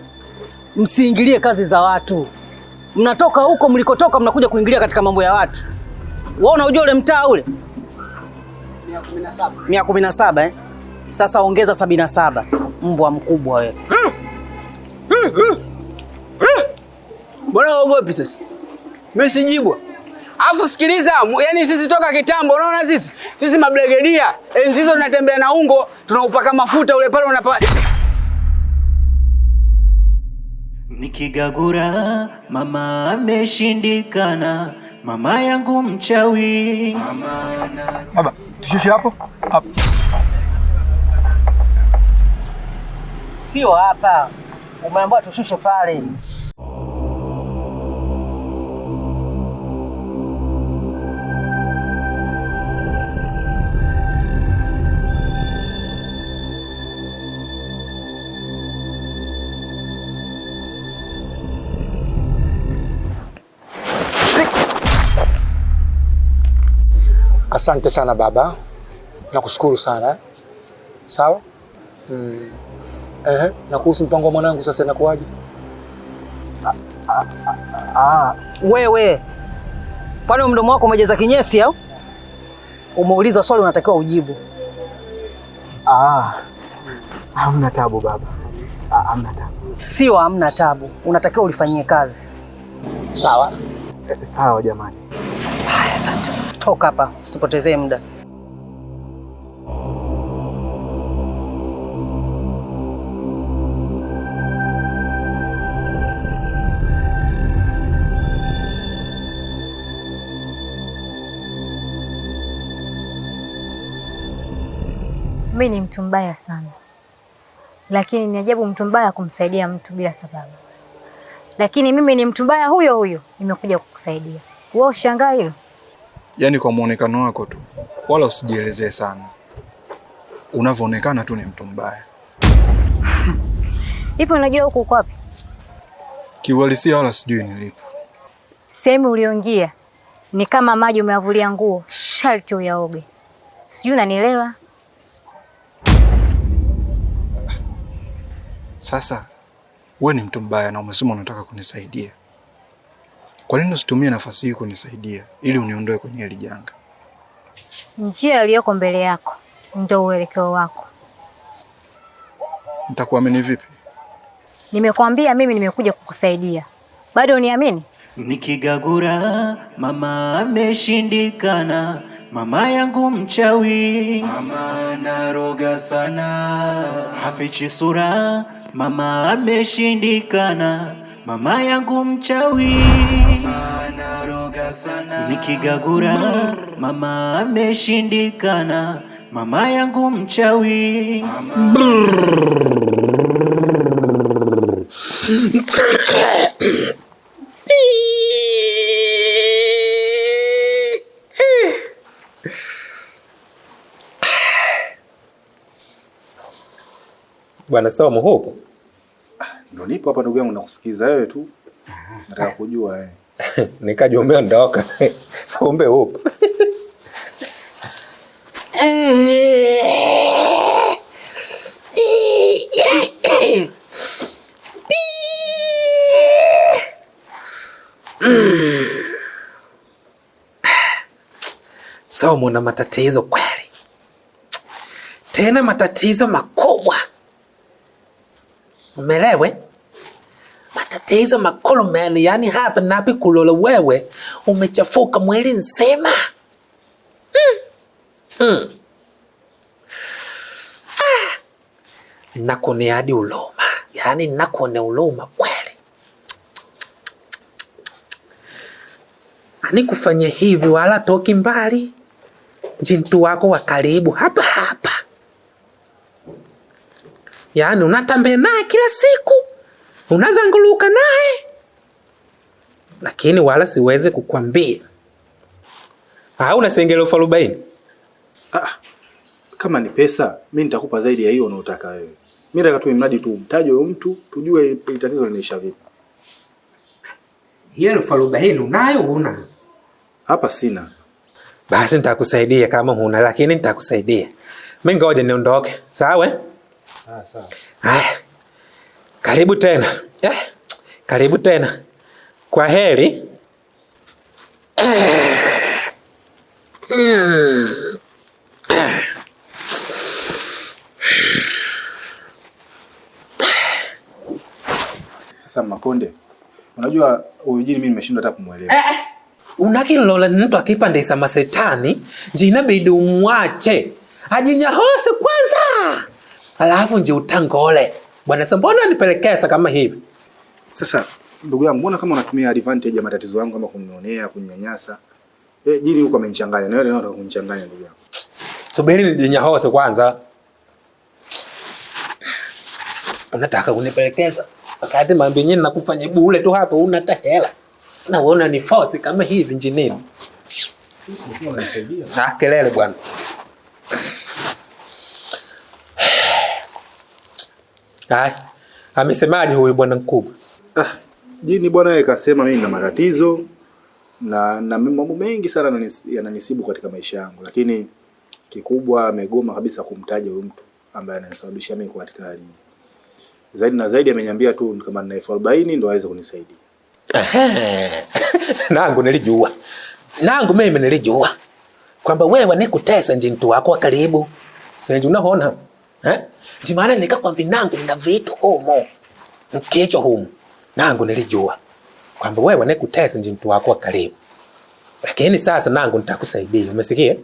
Speaker 15: Msiingilie kazi za watu. Mnatoka huko mlikotoka mnakuja kuingilia katika mambo ya watu. Wewe unajua ule mtaa ule? 117 Sasa ongeza 77. Mbwa mkubwa wewe.
Speaker 5: Mbona uogopi sasa? Mimi sijibwa. Alafu sikiliza, yani sisi toka kitambo, unaona sisi mablegedia. Enzi hizo tunatembea na ungo, tunaupaka mafuta ule pale unapata.
Speaker 3: Nikigagura mama ameshindikana, mama yangu mchawi.
Speaker 12: Baba, tushushe hapo? Hapo.
Speaker 15: Sio hapa. Umeambiwa tushushe pale.
Speaker 10: Asante sana baba. Nakushukuru sana. Sawa? Na kuhusu mpango wa mwanangu sasa inakuwaje?
Speaker 15: Wewe. Kwani mdomo wako umejaza kinyesi au? Umeuliza swali unatakiwa ujibu.
Speaker 12: Hamna tabu baba. Hamna tabu.
Speaker 15: Sio hamna tabu. Unatakiwa ulifanyie kazi.
Speaker 10: Sawa?
Speaker 12: Sawa jamani.
Speaker 15: Haya, asante. Toka hapa, usitupotezee muda.
Speaker 16: Mimi ni mtu mbaya sana. Lakini ni ajabu mtu mbaya kumsaidia mtu bila sababu. Lakini mimi ni mtu mbaya huyo huyo, nimekuja kukusaidia. Wewe ushangaa hilo?
Speaker 11: Yaani kwa muonekano wako tu, wala usijielezee sana. Unavyoonekana tu ni mtu mbaya.
Speaker 16: Hivi unajua huko uko wapi?
Speaker 11: Kiuhalisia wala sijui nilipo.
Speaker 16: Sehemu ulioingia ni kama maji umeavulia nguo, sharti uyaoge. Sijui unanielewa?
Speaker 11: Sasa wewe ni mtu mbaya na umesema unataka kunisaidia. Kwa nini usitumie nafasi hii kunisaidia ili uniondoe kwenye hili janga?
Speaker 16: Njia iliyoko mbele yako ndio uelekeo wako.
Speaker 11: Nitakuamini vipi?
Speaker 16: Nimekwambia mimi nimekuja kukusaidia. Bado uniamini?
Speaker 3: Nikigagura mama ameshindikana, mama yangu mchawi. Mama naroga sana, hafichi sura. Mama ameshindikana, mama yangu mchawi. Mama naroga sana, nikigagura mama ameshindikana, mama yangu mchawi.
Speaker 10: Bwana sawa mhopo.
Speaker 1: Ndio nipo hapa ndugu yangu nakusikiza wewe tu. Nataka kujua
Speaker 10: Nikajiombea ndoka. Ombe upo. Sawa mwana matatizo kweli.
Speaker 17: tena matatizo makubwa. Umelewe? Matatizo makubwa man, yani hapa napi kulola wewe umechafuka mwili nzima. Nakone hadi uloma, yani nakone uloma kweli. Ani kufanya hivi wala toki mbali, jintu wako wa karibu hapa hapa. Yani unatembea naye kila siku, unazanguluka naye, lakini wala siweze kukwambia. Unasengele elfu 40?
Speaker 1: Kama ni pesa, mimi nitakupa zaidi ya hiyo unayotaka wewe. Mimi nataka tu mradi tu mtaje huyo mtu, tujue tatizo linaisha vipi.
Speaker 17: Hiyo elfu 40 unayo una?
Speaker 1: Hapa sina.
Speaker 17: Basi nitakusaidia kama huna, lakini nitakusaidia. Mimi ngoja niondoke, sawa?
Speaker 1: Sawa.
Speaker 17: Karibu tena. Karibu tena. Kwa heri.
Speaker 1: Sasa Makonde, unajua Eugene mimi nimeshindwa hata kumuelewa.
Speaker 17: Unakilola mtu akipandisa masetani, jina bidi umwache. Ajinyahose kwanza. Alafu nje utangole. Bwana mbona nipelekeza kama hivi?
Speaker 1: Sasa ndugu yangu, mbona kama unatumia advantage ya matatizo yangu kama kunionea, kunyanyasa? Jini huko amenichanganya na wewe unataka kunichanganya ndugu yangu.
Speaker 17: Subiri nijinyahose kwanza. Unataka kunipelekeza? Wakati mambo yenyewe nakufanya bure tu hapa una hela. Na unaona ni force kama hivi njinini.
Speaker 1: Sisi unasaidia.
Speaker 17: Kelele bwana. Amesemaje huyu bwana mkubwa?
Speaker 1: Jini bwana yeye kasema mimi nina matatizo na mambo mengi sana yananisibu katika maisha yangu, lakini kikubwa amegoma kabisa kumtaja huyu mtu ambaye ananisababisha mimi kwa katika hali hii. Zaidi na zaidi ameniambia tu kama nina elfu 40 ndio aweze kunisaidia.
Speaker 17: Nangu nilijua. Nangu mimi nilijua kwamba wewe nikutesa mtu wako wa karibu. Sasa unaona? Jimana nikakwambia nangu nina vitu humo. Mkicho humo. Nangu nilijua kwamba wewe nikutesa mtu wako wa karibu. Lakini sasa nangu nitakusaidia. Umesikia?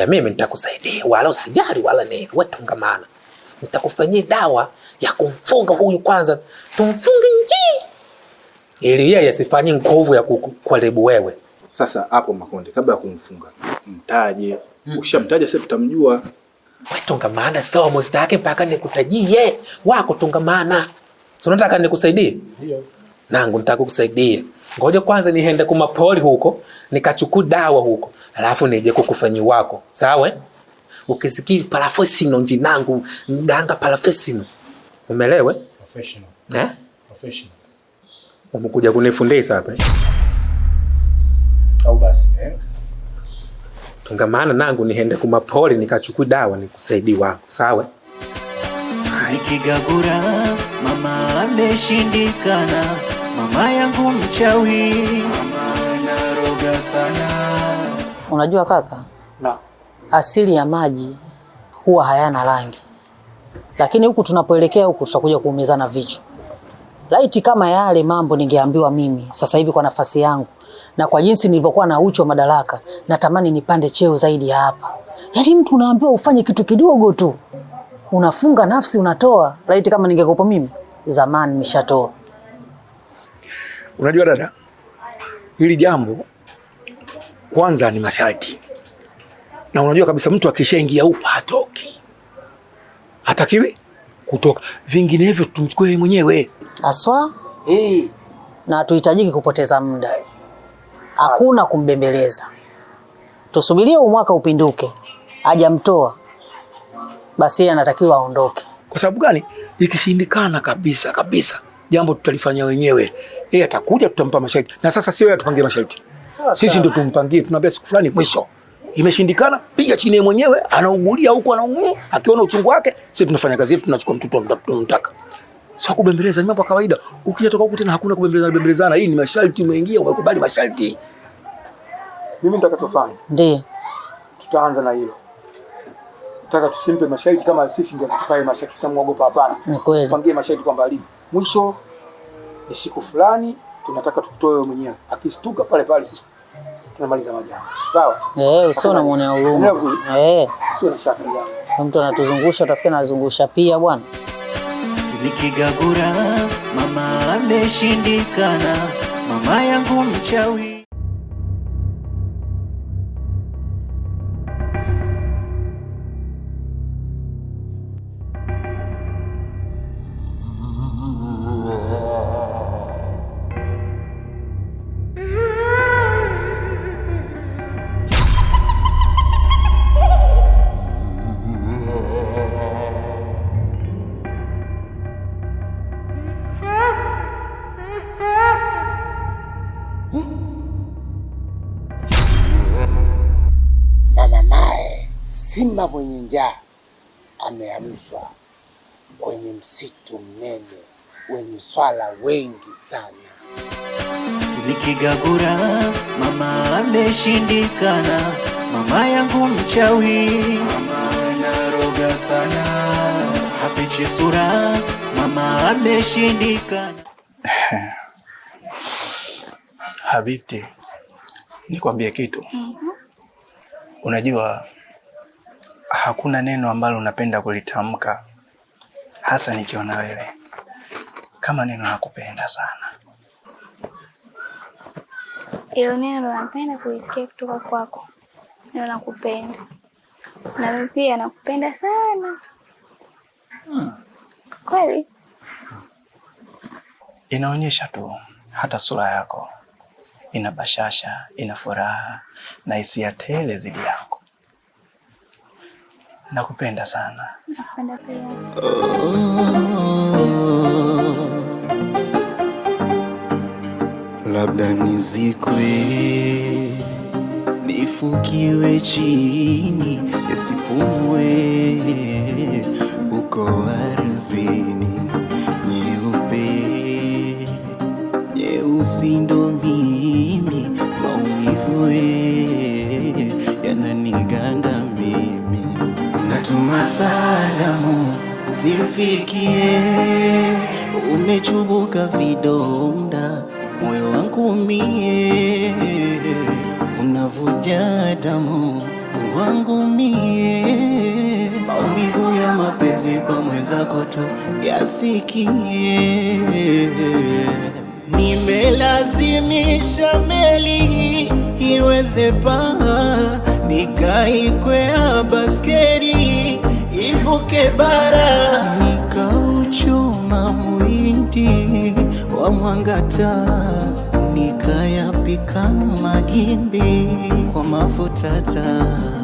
Speaker 17: Mimi nitakusaidia. Wala usijali wala nini. Wewe tungamana. Nitakufanyia dawa ya kumfunga huyu kwanza. Tumfunge nje. Ili yeye asifanye nguvu ya kukuharibu wewe.
Speaker 1: Sasa hapo Makonde, kabla ya kumfunga, mtaje. Ukishamtaja sasa tutamjua.
Speaker 17: Wewe tungamana somo zitake mpaka nikutajie. Wako tungamana. Si unataka nikusaidie?
Speaker 1: Ndio.
Speaker 17: Nangu nitakukusaidia. Ngoja kwanza niende kumapoli huko, nikachukua dawa huko. Alafu nije kukufanyia wako. Sawa? Ukisikia parafosino njinangu, mganga parafosino. Umeelewa?
Speaker 1: Professional. Professional.
Speaker 17: Umekuja kunifundisha hapa.
Speaker 1: Au basi,
Speaker 17: Tungamana nangu niende kumapoli nikachukua dawa nikusaidie wako. Sawa?
Speaker 3: Nikigagura mama ameshindikana, mama yangu mchawi, mama anaroga sana.
Speaker 15: Unajua kaka? Asili ya maji huwa hayana rangi. Lakini huku tunapoelekea huku tutakuja kuumizana vichwa. Laiti kama yale mambo ningeambiwa mimi sasa hivi kwa nafasi yangu na kwa jinsi nilivyokuwa na uchu wa madaraka, natamani nipande cheo zaidi hapa. Yaani mtu unaambiwa ufanye kitu kidogo tu, unafunga nafsi unatoa. Laiti kama ningekupa mimi zamani nishatoa.
Speaker 12: Unajua dada, hili jambo kwanza ni masharti. Na unajua kabisa mtu akishaingia huko hatoki. Hatakiwi kutoka. Vinginevyo tumchukue yeye mwenyewe.
Speaker 15: Aswa? Na hatuhitajiki kupoteza muda. Hakuna kumbembeleza. Tusubirie mwaka upinduke. Hajamtoa. Basi yeye anatakiwa aondoke.
Speaker 12: Kwa sababu gani? Ikishindikana kabisa, jambo tutalifanya wenyewe. Yeye atakuja tutampa masharti. Na sasa sio yeye atupangie masharti. Sisi ndio tumpangie, tunaambia siku fulani mwisho. Imeshindikana, piga chini yeye mwenyewe, anaugulia huko anaumia, akiona uchungu wake, sisi tunafanya kazi yetu, tunachukua mtoto tunamtaka. Sio kubembeleza, ni mambo ya kawaida. Ukija toka huko tena hakuna kubembelezana. Hii ni masharti, umeingia umekubali masharti.
Speaker 11: Mimi nitakachofanya.
Speaker 15: Ndiyo.
Speaker 11: Tutaanza na hilo.
Speaker 12: Sasa tusimpe masharti kama sisi ndio tukae masharti, tutamwogopa hapana.
Speaker 15: Ni kweli.
Speaker 12: Tupangie masharti kwamba lini. Mwisho ni siku fulani tunataka tukutoe wewe mwenyewe. Akistuka pale pale sisi tunamaliza majambo. Sawa?
Speaker 15: Usio na muone huruma.
Speaker 12: Sio na shaka yangu.
Speaker 15: Mtu anatuzungusha utafikiri anazungusha pia bwana.
Speaker 3: Nikigagura mama ameshindikana, mama yangu mchawi.
Speaker 10: Simba mwenye njaa ameamshwa kwenye msitu mnene wenye swala wengi sana.
Speaker 3: Nikigagura mama ameshindikana, mama yangu mchawi, mama anaroga sana, hafichi sura, mama ameshindikana.
Speaker 11: Habibti, nikwambie kitu. Unajua hakuna neno ambalo unapenda kulitamka hasa nikiona wewe kama neno nakupenda sana.
Speaker 8: Hilo neno napenda kulisikia kutoka kwako. Neno nakupenda. Na mimi pia nakupenda sana. Kweli?
Speaker 11: Inaonyesha tu hata sura yako ina bashasha, ina furaha na hisia tele zidi yako. Nakupenda sana.
Speaker 8: Nakupenda pia.
Speaker 3: Labda nizikwe, nifukiwe chini, nisipumue uko ardhini. Nyeupe, nyeusi ndo mimi, maumivu yananiganda mimi. Natuma salamu zimfikie, umechubuka vidonda moyo wangu mie, unavuja damu wangu mie, maumivu ya mapenzi kwa mwenzako tu yasikie. Nimelazimisha meli iweze paa, nikaikwea baskeri ivuke bara, nikauchuma mwindi wa Mwangata, nikayapika magimbi kwa mafuta taa.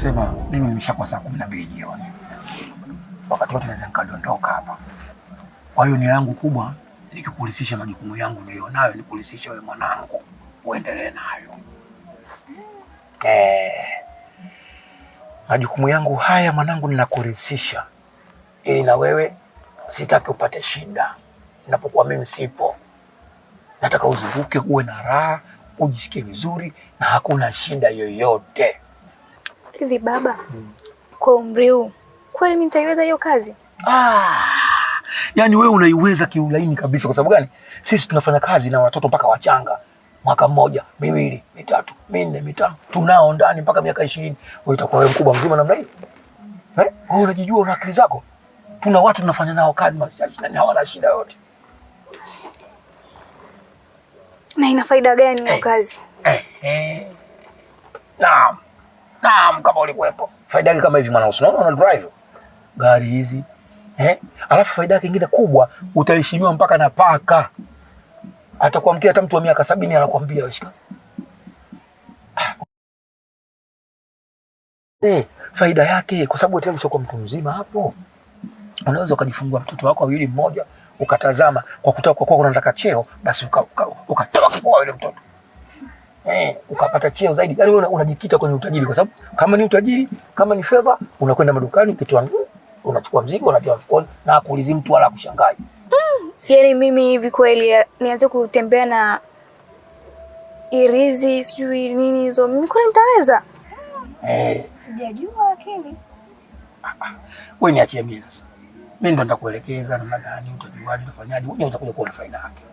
Speaker 12: Sema mimi nimeshakuwa saa 12 jioni. Wakati wote naweza nikadondoka hapa. Kwa hiyo nia yangu kubwa nikikulisisha majukumu yangu nilionayo, nikulisisha wewe mwanangu, uendelee nayo. Majukumu yangu haya mwanangu ninakurisisha ili na wewe sitaki upate shida ninapokuwa mimi sipo. Nataka uzunguke, uwe na raha, ujisikie vizuri na hakuna shida yoyote.
Speaker 8: Hivi baba, kwa umri huu kweli mimi nitaiweza hiyo kazi?
Speaker 12: Yaani wewe unaiweza kiulaini kabisa. Kwa sababu gani? Sisi tunafanya kazi na watoto mpaka wachanga, mwaka mmoja, miwili, mitatu, minne, mitano, tunao ndani mpaka miaka 20. Wewe utakuwa wewe mkubwa mzima namna hii? Wewe unajijua, una akili zako. Tuna watu tunafanya nao kazi masaa na hawana shida yote.
Speaker 8: Na ina faida gani hiyo kazi?
Speaker 12: Naam, kama ulikuwepo. Faida yake kama hivi mwanangu, unaona una drive gari hizi. Alafu faida yake nyingine kubwa, utaheshimiwa mpaka na paka. Atakuamkia hata mtu wa miaka 70 anakuambia wewe shika. Faida yake kwa sababu tayari ushakuwa mtu mzima hapo. Unaweza ukajifungua mtoto wako wawili mmoja, ukatazama kwa kutaka kwa kuwa unataka cheo, basi ukatoa kifua yule mtoto. Ukapata cheo zaidi. Yaani wewe unajikita kwenye utajiri kwa sababu kama ni utajiri, kama ni fedha, unakwenda madukani ukitoa unachukua mzigo unatia mfukoni na hakuulizi mtu wala kushangai.
Speaker 8: Yaani mimi hivi kweli nianze kutembea na irizi sijui nini hizo, mimi kweli nitaweza? Sijajua lakini.
Speaker 12: Wewe niachie mimi sasa. Mimi ndo nitakuelekeza namna gani utajuaje utafanyaje, wewe utakuja kuona faida yake.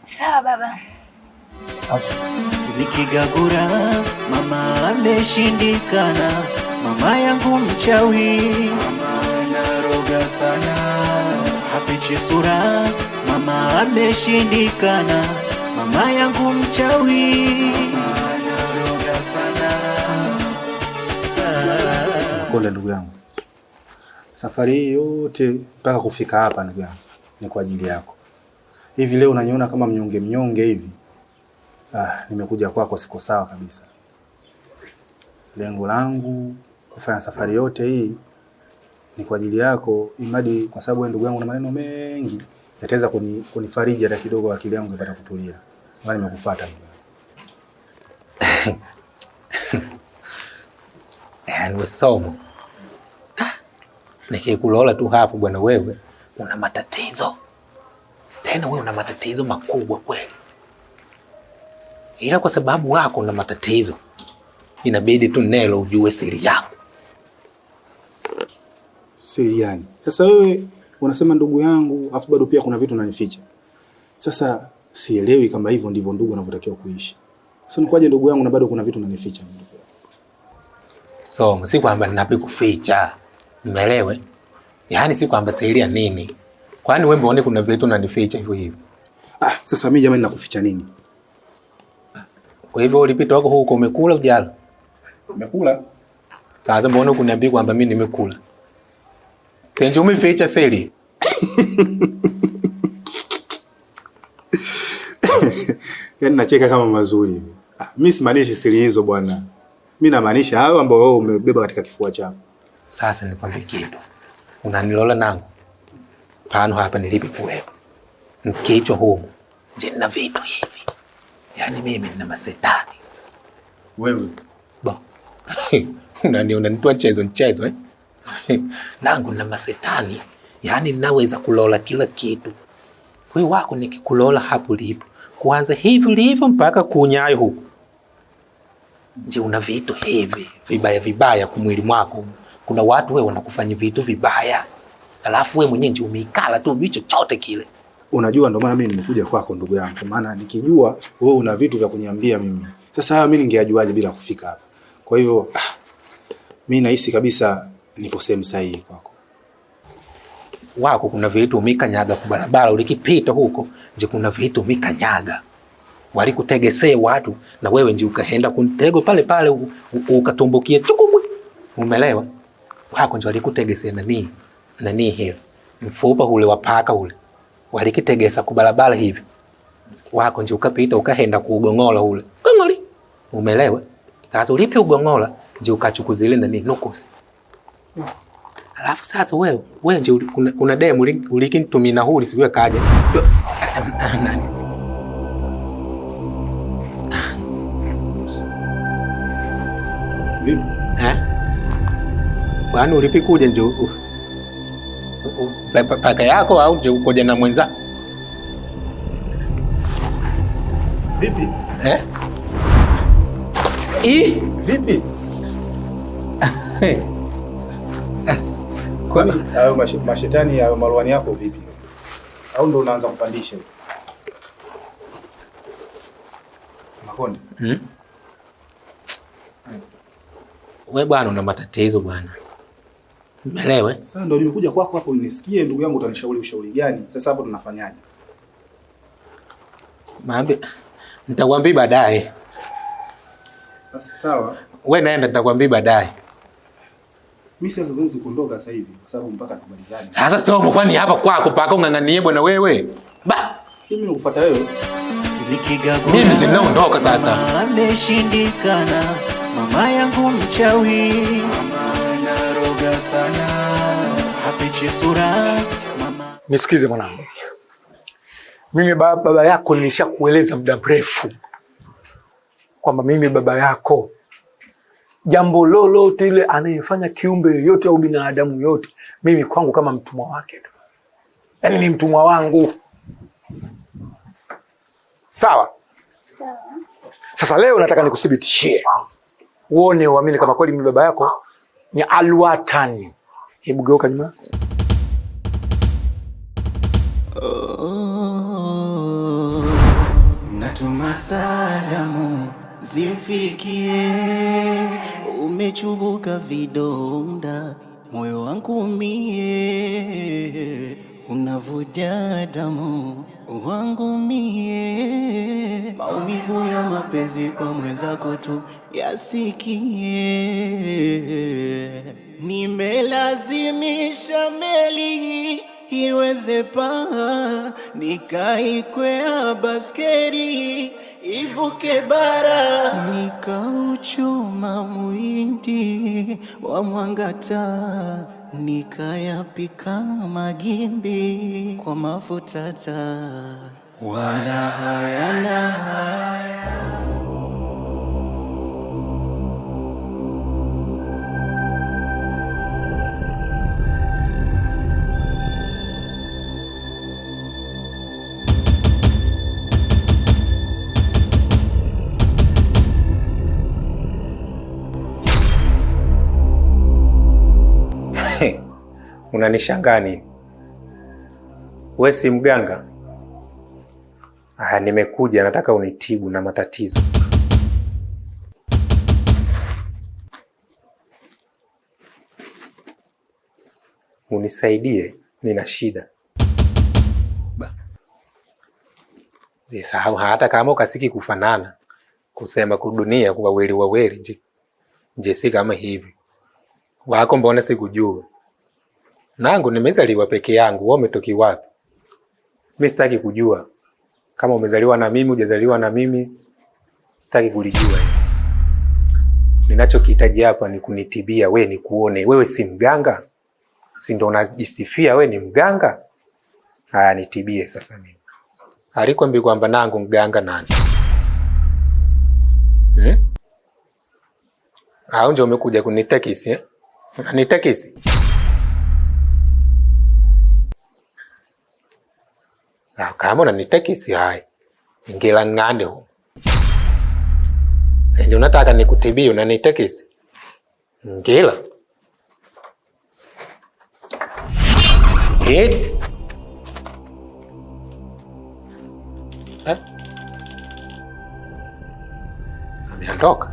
Speaker 8: Sawa baba.
Speaker 3: Nikigagura mama ameshindikana, mama yangu mchawi, mama anaroga sana, hafichi sura, mama ameshindikana, mama yangu mchawi, mama anaroga sana.
Speaker 1: Konde ndugu yangu, safari hii yote mpaka kufika hapa ndugu yangu ni kwa ajili yako. Hivi leo unaniona kama mnyonge hivi. Nimekuja kwako siko sawa kabisa. Lengo langu kufanya safari yote hii ni kwa ajili yako, imadi kwa sababu ndugu yangu na maneno mengi yataweza kunifariji hata kidogo, akili yangu ipata kutulia. Maana nimekufuata ndugu yangu.
Speaker 17: Yaani Somo. Nikikulola tu hapo bwana, wewe una matatizo. Tena wewe una matatizo makubwa kweli. Ila kwa sababu wako una matatizo, inabidi tu Nelo ujue siri yako.
Speaker 1: Siri gani? Sasa wewe unasema ndugu yangu, afu bado pia kuna vitu unanificha. Sasa sielewi kama hivyo ndivyo ndugu wanavyotakiwa kuishi. Sasa nikwaje ndugu yangu na bado kuna vitu unanificha ndugu?
Speaker 17: So, si kwamba ninakuficha. Umeelewe? Yaani si kwamba siri ya nini. Kwani wewe mbona kuna vitu unanificha hivyo hivyo?
Speaker 1: Sasa mimi jamani nakuficha nini?
Speaker 17: Kwa hivyo ulipita wako huko umekula ujala?
Speaker 1: Umekula?
Speaker 17: Sasa mbona kuniambia kwamba mimi nimekula? Senje umeficha siri.
Speaker 1: Yaani nacheka kama mazuri hivi. Mimi simaanishi siri hizo bwana. Mimi namaanisha hayo ambao wewe umebeba katika kifua chako.
Speaker 17: Sasa nikwambie kitu. Unanilola nangu. Pano hapa nilipi kuwewe. Mkichwa humu. Jina vitu hivi. Yaani mimi nina masetani.
Speaker 1: Wewe?
Speaker 17: Ba. Unaniona nitoa mchezo eh? Nangu nina masetani. Yaani ninaweza kulola kila kitu. Wewe wako nikikulola hapo lipo. Kuanza hivi livyo mpaka kunyayo huko. Je, una vitu hivi vibaya kumwili mwako. Kuna watu wewe wanakufanya vitu vibaya. Alafu wewe mwenyewe nje umeikala tu bicho chote kile.
Speaker 1: Unajua ndo maana mimi nimekuja kwako ndugu yangu. Maana nikijua wewe una vitu vya kuniambia mimi. Sasa mimi ningeajuaje bila kufika hapa. Kwa hivyo mimi nahisi kabisa nipo sehemu sahihi kwako.
Speaker 17: Wako kuna vitu umikanyaga kwa barabara ulikipita huko, je kuna vitu umikanyaga. Walikutegesea watu na wewe nje ukaenda kuntego pale pale ukatumbukia chukubwe. Umeelewa? Wako nje walikutegesea nani hiyo. Mfupa ule wa paka ule. Walikitegesa kwa barabara hivi. Wako nje ukapita ukaenda kuugongola ule. Gongoli. Umeelewa? Sasa ulipi ugongola nje ukachukuzile nukusi. Alafu sasa wewe nje kuna demu ulikinitumia na huli siwe kaja. Nani?
Speaker 11: Vipi?
Speaker 17: Bwana ulipikuja nje paka yako au nje ukoje na mwenza?
Speaker 11: Vipi?
Speaker 17: Vipi?
Speaker 11: Kwani hayo mashetani ya malwani yako vipi? Au ndo unaanza kupandisha? Makonde.
Speaker 17: Wewe bwana una matatizo bwana. Umeelewa?
Speaker 11: Sasa ndo nimekuja kwako hapo unisikie ndugu yangu, utanishauri ushauri gani? Sasa hapo tunafanyaje?
Speaker 17: Maambi nitakwambia baadaye.
Speaker 11: Basi sawa.
Speaker 17: Wewe naenda nitakwambia baadaye.
Speaker 11: Mimi sasa siwezi kuondoka sasa hivi kwa sababu mpaka tumalizane.
Speaker 17: Sasa sio kwani hapa kwako paka unganganie bwana wewe.
Speaker 11: Mimi nakufuata wewe.
Speaker 17: Mimi ninaondoka sasa.
Speaker 3: Ameshindikana mama yangu mchawi, mama naroga sana, hafichi sura mama.
Speaker 12: Nisikize mwanangu. Mimi baba yako nilishakueleza muda mrefu kwamba mimi baba yako, jambo lolote ile anayefanya kiumbe yoyote au binadamu yote, mimi kwangu kama mtumwa wake tu. Yaani ni mtumwa wangu. Sawa?
Speaker 8: Sawa.
Speaker 12: Sasa leo nataka nikuthibitishie. Uone uamini kama kweli mimi baba yako ni Alwatan. Hebu geuka nyuma.
Speaker 3: Natuma salamu zimfikie, umechubuka vidonda moyo wangu mie, unavuja damu wangu mie, maumivu ya mapenzi kwa mwenzako tu yasikie. Nimelazimisha meli iweze paa, nikaikwea baskeri ivuke bara, nikauchoma muindi wa Mwangata, nikayapika magimbi kwa mafuta taa, wala hayana haya.
Speaker 17: Unanishangani? Wewe si mganga? Nimekuja nataka unitibu na matatizo. Unisaidie, nina shida. Sahau hata kama ukasiki kufanana. Kusema kudunia kwa wawili nje si kama hivi. Wako mbona sikujua? Nangu nimezaliwa peke yangu, wewe umetoki wapi? Mimi sitaki kujua. Kama umezaliwa na mimi, hujazaliwa na mimi, sitaki kulijua. Ninachokihitaji hapa ni kunitibia, wewe ni kuone. Wewe si mganga? Si ndo unajisifia wewe ni mganga? Haya nitibie sasa mimi. Alikwambia kwamba nangu mganga nani? Au ndio umekuja kunitakisi Nitakisi? Sawa, kama unanitakisi hai, ingela ng'ande hu. Sasa unataka nikutibie unanitakisi? Ingela. Ameondoka.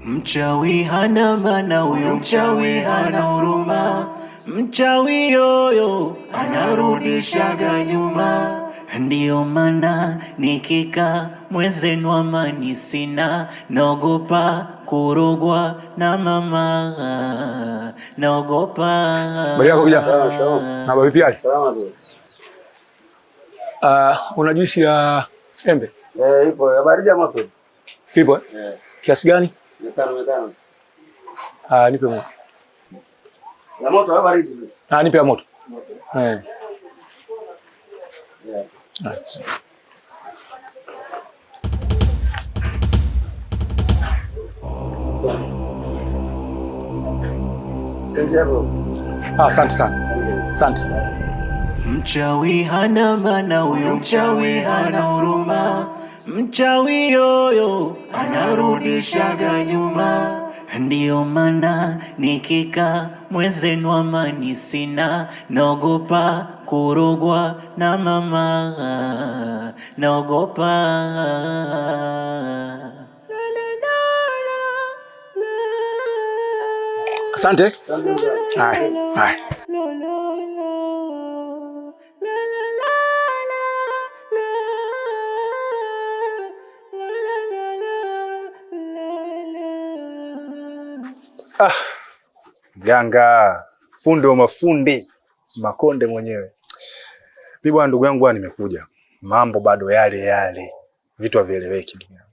Speaker 3: Mchawi hana maana huyo, mchawi hana huruma, mchawi yoyo anarudishaga nyuma. Ndiyo maana nikika mwenzenu amani sina, naogopa kurogwa na mama, naogopa.
Speaker 12: Bali yako kijana. Na babi pia. Una juisi ya embe?
Speaker 18: Ipo ya baridi ya moto.
Speaker 12: Ipo? Kiasi gani?
Speaker 18: 5.
Speaker 12: Nipe moto.
Speaker 18: Ya moto ya baridi.
Speaker 12: Nipe ya moto. Asante sana. Asante.
Speaker 3: Mchawi hana maana huyo, mchawi hana huruma, mchawi yoyo anarudishaga nyuma. Ndiyo maana nikika mwenzenu amani sina, naogopa kurogwa na mama, naogopa.
Speaker 12: Asante. Hai.
Speaker 1: Mganga, fundi wa mafundi, Makonde mwenyewe. Mimi bwana, ndugu yangu bwana, nimekuja. Mambo bado yale yale. Vitu havieleweki ndugu yangu.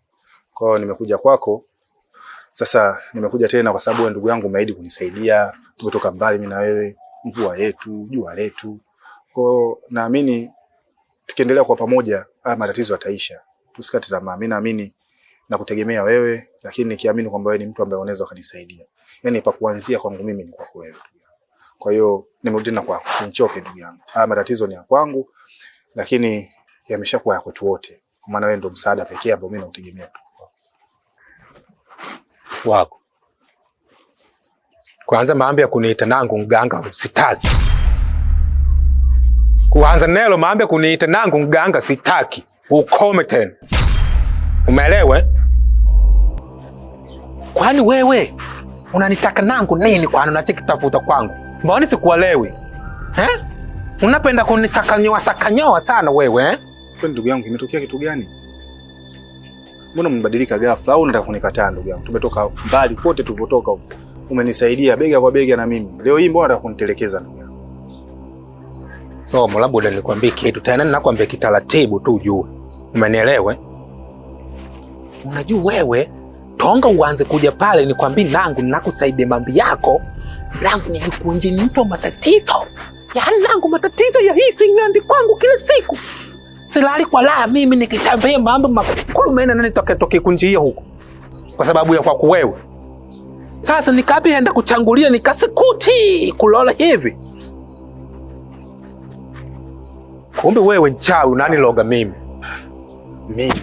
Speaker 1: Kwa hiyo nimekuja kwako. Sasa nimekuja tena kwa sababu ndugu yangu umeahidi kunisaidia. Tumetoka mbali mimi na wewe, mvua yetu, jua letu. Kwa hiyo naamini tukiendelea kwa pamoja haya matatizo yataisha. Tusikate tamaa. Mimi naamini na kutegemea wewe, lakini nikiamini kwamba wewe ni mtu ambaye unaweza kunisaidia. Yaani pa kuanzia kwangu mimi ni kwako wewe. Kwa hiyo nimerudi na kwako. Usinichoke ndugu yangu. Haya matatizo ni ya kwangu, lakini yameshakuwa ya kwetu wote. Kwa maana wewe ndio msaada pekee ambao mimi nautegemea tu
Speaker 12: wako. Kwanza maambi ya kuniita nangu mganga sitaki. Kuanza nelo maambi ya kuniita nangu mganga sitaki. Ukome tena. Umeelewa? Kwani wewe unanitaka nangu nini kwani unachokitafuta kwangu? Mbona sikuelewi? Unapenda kunitaka nyoa sana wewe
Speaker 1: Kwa ndugu yangu kimetokea kitu gani? Mbona mbadilika ghafla au unataka kunikataa ndugu yangu? Tumetoka mbali pote tulipotoka huko. Umenisaidia bega kwa bega na mimi. Leo hii mbona unataka kunitelekeza ndugu yangu?
Speaker 12: So mlabu ndio nilikwambia kitu tena ninakwambia kitaratibu tu ujue. Umenielewa? Unajua wewe tonga uanze kuja pale nikwambie nangu ninakusaidia mambo yako. Nangu ni kukunje mtu matatizo. Yaani nangu matatizo ya hisi ngandi kwangu kila siku. Silali kwa la mimi nikitambia mambo makulu mena nani toke kunjia huko. Kwa sababu ya kwako wewe. Sasa nikapi enda kuchangulia nikasikuti kulola hivi. Kumbe wewe mchawi unaniloga mimi.
Speaker 1: Mimi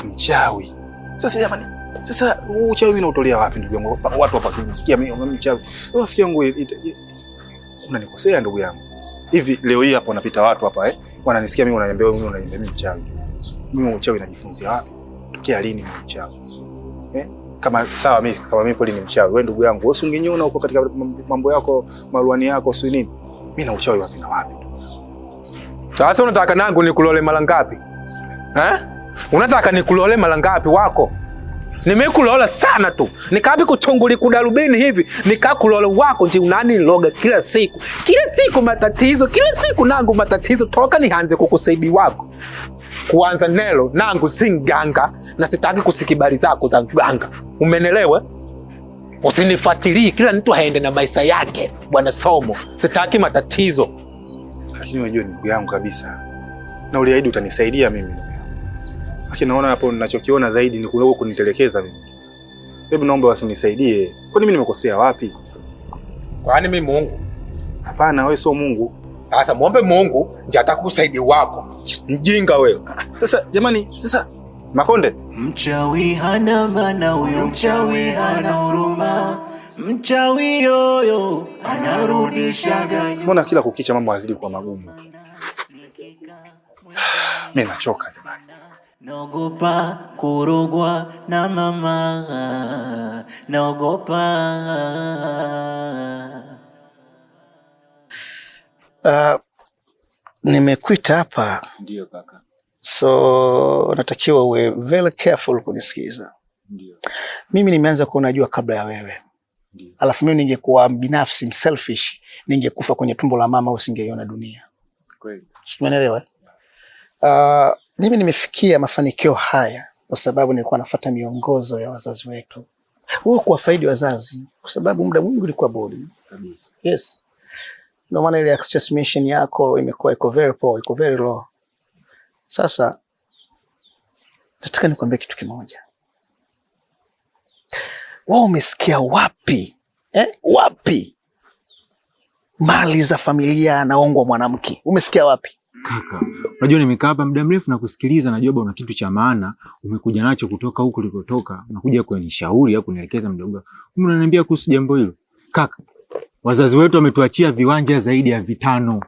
Speaker 1: mchawi. Sasa jamani, sasa uchawi unautolea wapi ndugu yangu? Watu hapa kunisikia mimi mchawi. Rafiki yangu unanikosea ndugu yangu. Hivi leo hii hapa unapita watu hapa wananisikia mimi unaniambia wewe unaniambia mimi mchawi. Mimi uchawi najifunzia wapi? Tokea lini mimi mchawi? Kama sawa mimi kweli ni mchawi. Wewe ndugu yangu, wewe usingeniona huko katika mambo yako, maruani yako si nini? Mimi na uchawi wapi na wapi?
Speaker 12: Sasa unataka nangu nikulole mara ngapi? Unataka nikulole mara ngapi wako? Nimekulola sana tu. Nikabi kuchunguli kudarubini hivi, nikakulola wako nje unani loga kila siku. Kila siku matatizo, kila siku nangu matatizo toka nianze kukusaidia wako. Kuanza nelo nangu singanga na sitaki kusikibali zako za ganga. Umenelewa? Usinifuatilie kila mtu aende na maisha yake. Bwana Somo, sitaki matatizo.
Speaker 1: Lakini unajua ndugu yangu kabisa. Na uliahidi utanisaidia mimi ndugu yangu. Lakini naona hapo ninachokiona zaidi ni kule kunitelekeza mimi. Hebu naomba wasinisaidie. Kwani mimi nimekosea wapi?
Speaker 12: Kwani mimi Mungu?
Speaker 1: Hapana, wewe sio Mungu.
Speaker 12: Sasa muombe Mungu nje atakusaidia wako. Mjinga wewe.
Speaker 1: Sasa jamani, sasa Makonde,
Speaker 3: mchawi hana maana huyo, mchawi hana huruma, mchawi yoyo anarudishaga nyuma.
Speaker 1: Mbona kila kukicha mambo yazidi kuwa magumu tu? Mimi nachoka jamani.
Speaker 3: Naogopa kurogwa na mama, naogopa.
Speaker 19: Nimekuita hapa.
Speaker 11: Ndio kaka.
Speaker 19: So natakiwa uwe very careful kunisikiza.
Speaker 11: Ndio.
Speaker 19: Mimi nimeanza kuona jua kabla ya wewe.
Speaker 11: Ndio.
Speaker 19: Alafu mimi ningekuwa binafsi selfish, ningekufa kwenye tumbo la mama usingeiona dunia.
Speaker 11: Kweli.
Speaker 19: Umeelewa? Mimi nimefikia mafanikio haya kwa sababu nilikuwa nafuata miongozo ya wazazi wetu. Huo kuwafaidi wazazi kwa sababu muda mwingi ulikuwa boarding.
Speaker 11: Kabisa.
Speaker 19: Yes. Ndio maana ile access mission yako imekuwa iko very poor, iko very low. Sasa nataka nikwambie kitu kimoja. Wewe umesikia wapi? Wapi? Mali za familia naongwa mwanamke. Umesikia wapi?
Speaker 11: Kaka, unajua nimekaa hapa muda mrefu na kusikiliza, najua una kitu cha maana umekuja nacho kutoka huko ulikotoka, unakuja kunishauri au kunielekeza mdogo. Unaniambia kuhusu jambo hilo. Kaka, wazazi wetu wametuachia viwanja zaidi ya 5.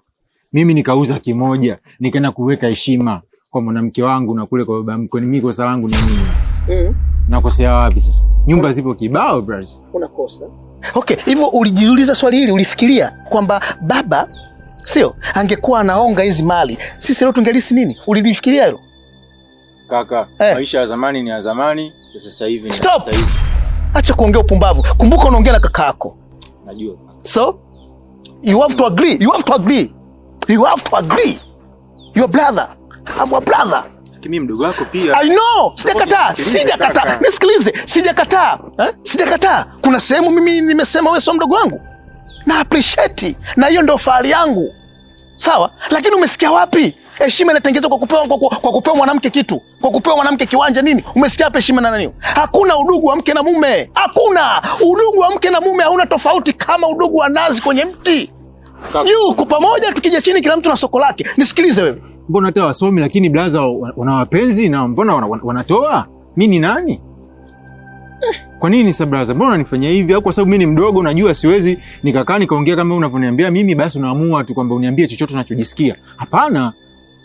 Speaker 11: Mimi nikauza kimoja, nikaenda kuweka heshima kwa mwanamke wangu na kule kwa baba mkwe. Mimi kosa langu ni nini? Nakosea wapi sasa? Nyumba zipo kibao bros.
Speaker 19: Unakosa. Okay, hivyo ulijiuliza swali hili, ulifikiria kwamba baba sio angekuwa anaonga hizi mali, sisi leo tungelisi nini? Ulifikiria hilo?
Speaker 11: Kaka, maisha ya zamani ni ya zamani, sasa hivi ni sasa hivi.
Speaker 19: Acha kuongea upumbavu. Kumbuka unaongea na kaka yako.
Speaker 11: Najua.
Speaker 19: So, you have to agree. You have to agree. You have to agree. Your brother. I'm your brother.
Speaker 11: Kimi mdogo wako pia.
Speaker 19: I know. Sijakataa. Sijakataa. Nisikilize. Sijakataa. Sijakataa. Kuna sehemu mimi nimesema wewe sio mdogo wangu. Na appreciate. Na hiyo ndio fahari yangu. Sawa? Lakini umesikia wapi? Heshima inatengenezwa kwa kupewa mwanamke kitu. Kwa kupewa mwanamke kiwanja nini? Umesikia hapa heshima na nani? Hakuna udugu wa mke na mume. Hakuna. Udugu wa mke na mume hauna tofauti kama udugu wa nazi kwenye mti. Juu kwa pamoja tukija chini kila mtu na soko lake. Nisikilize wewe.
Speaker 11: Mbona hata wasomi lakini blaza wana wapenzi na mbona wanatoa? Mimi ni nani? Kwa nini sasa blaza? Mbona unanifanyia hivi? Au kwa sababu mimi ni mdogo unajua siwezi nikakaa nikaongea kama unavyoniambia mimi basi unaamua tu kwamba uniambie chochote unachojisikia. Hapana.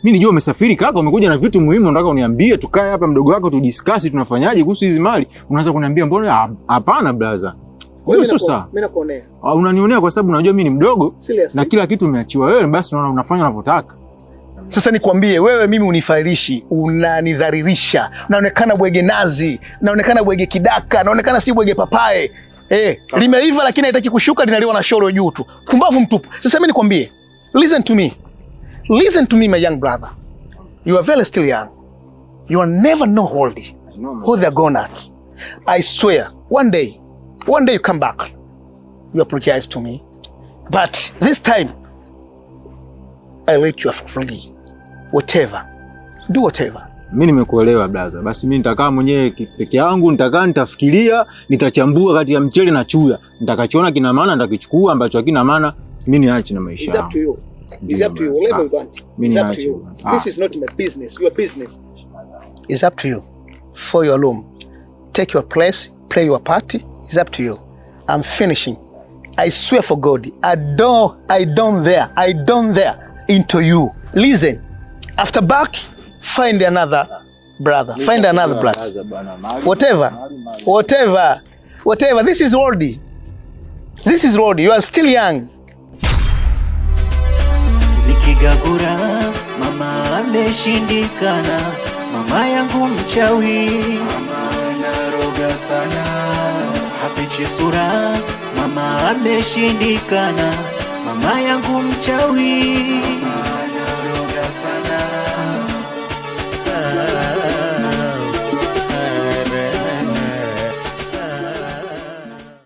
Speaker 11: Mimi nijua umesafiri kaka, umekuja na vitu muhimu unataka uniambie tukae hapa mdogo wako tudiscuss tunafanyaje kuhusu hizi mali. Unaanza kuniambia mbona hapana blaza. Wewe sio sawa.
Speaker 19: Mimi nakuonea.
Speaker 11: Unanionea kwa sababu unajua mimi ni mdogo na kila kitu umeachiwa wewe basi unaona unafanya unavyotaka.
Speaker 19: Sasa nikwambie wewe mimi unifailishi, unanidharirisha. Naonekana bwege nazi, naonekana bwege kidaka, naonekana si bwege papaye. Limeiva lakini haitaki kushuka linaliwa na shoro juu tu. Kumbavu mtupu. Sasa mimi nikwambie, listen to me. Listen to me my young brother. You are very still young. You will never know who they are gone at. I swear, one day you come back. You apologize to me. But this time, I let you free. Whatever. Do whatever.
Speaker 11: Mimi nimekuelewa blaza. Basi mimi nitakaa mwenyewe peke yangu, nitafikiria, nitachambua kati ya mchele na chuya. Nitakachoona kina maana nitakichukua, ambacho hakina maana mimi niache na maisha yangu.
Speaker 19: It's up to you. It's up to you. Whatever you want. It's up to you. This is not my business. Your business. It's up to you. For your room. Take your place, play your party. It's up to you. I'm finishing. I swear for God, I don't dare into you. Listen, after back, find another brother. Find another brother. Whatever. This is Roldy. You are still young.
Speaker 3: Nikigagura, mama ameshindikana. Mama yangu mchawi. Mama anaroga sana. Hafichi sura. Mama ameshindikana. Mama yangu mchawi.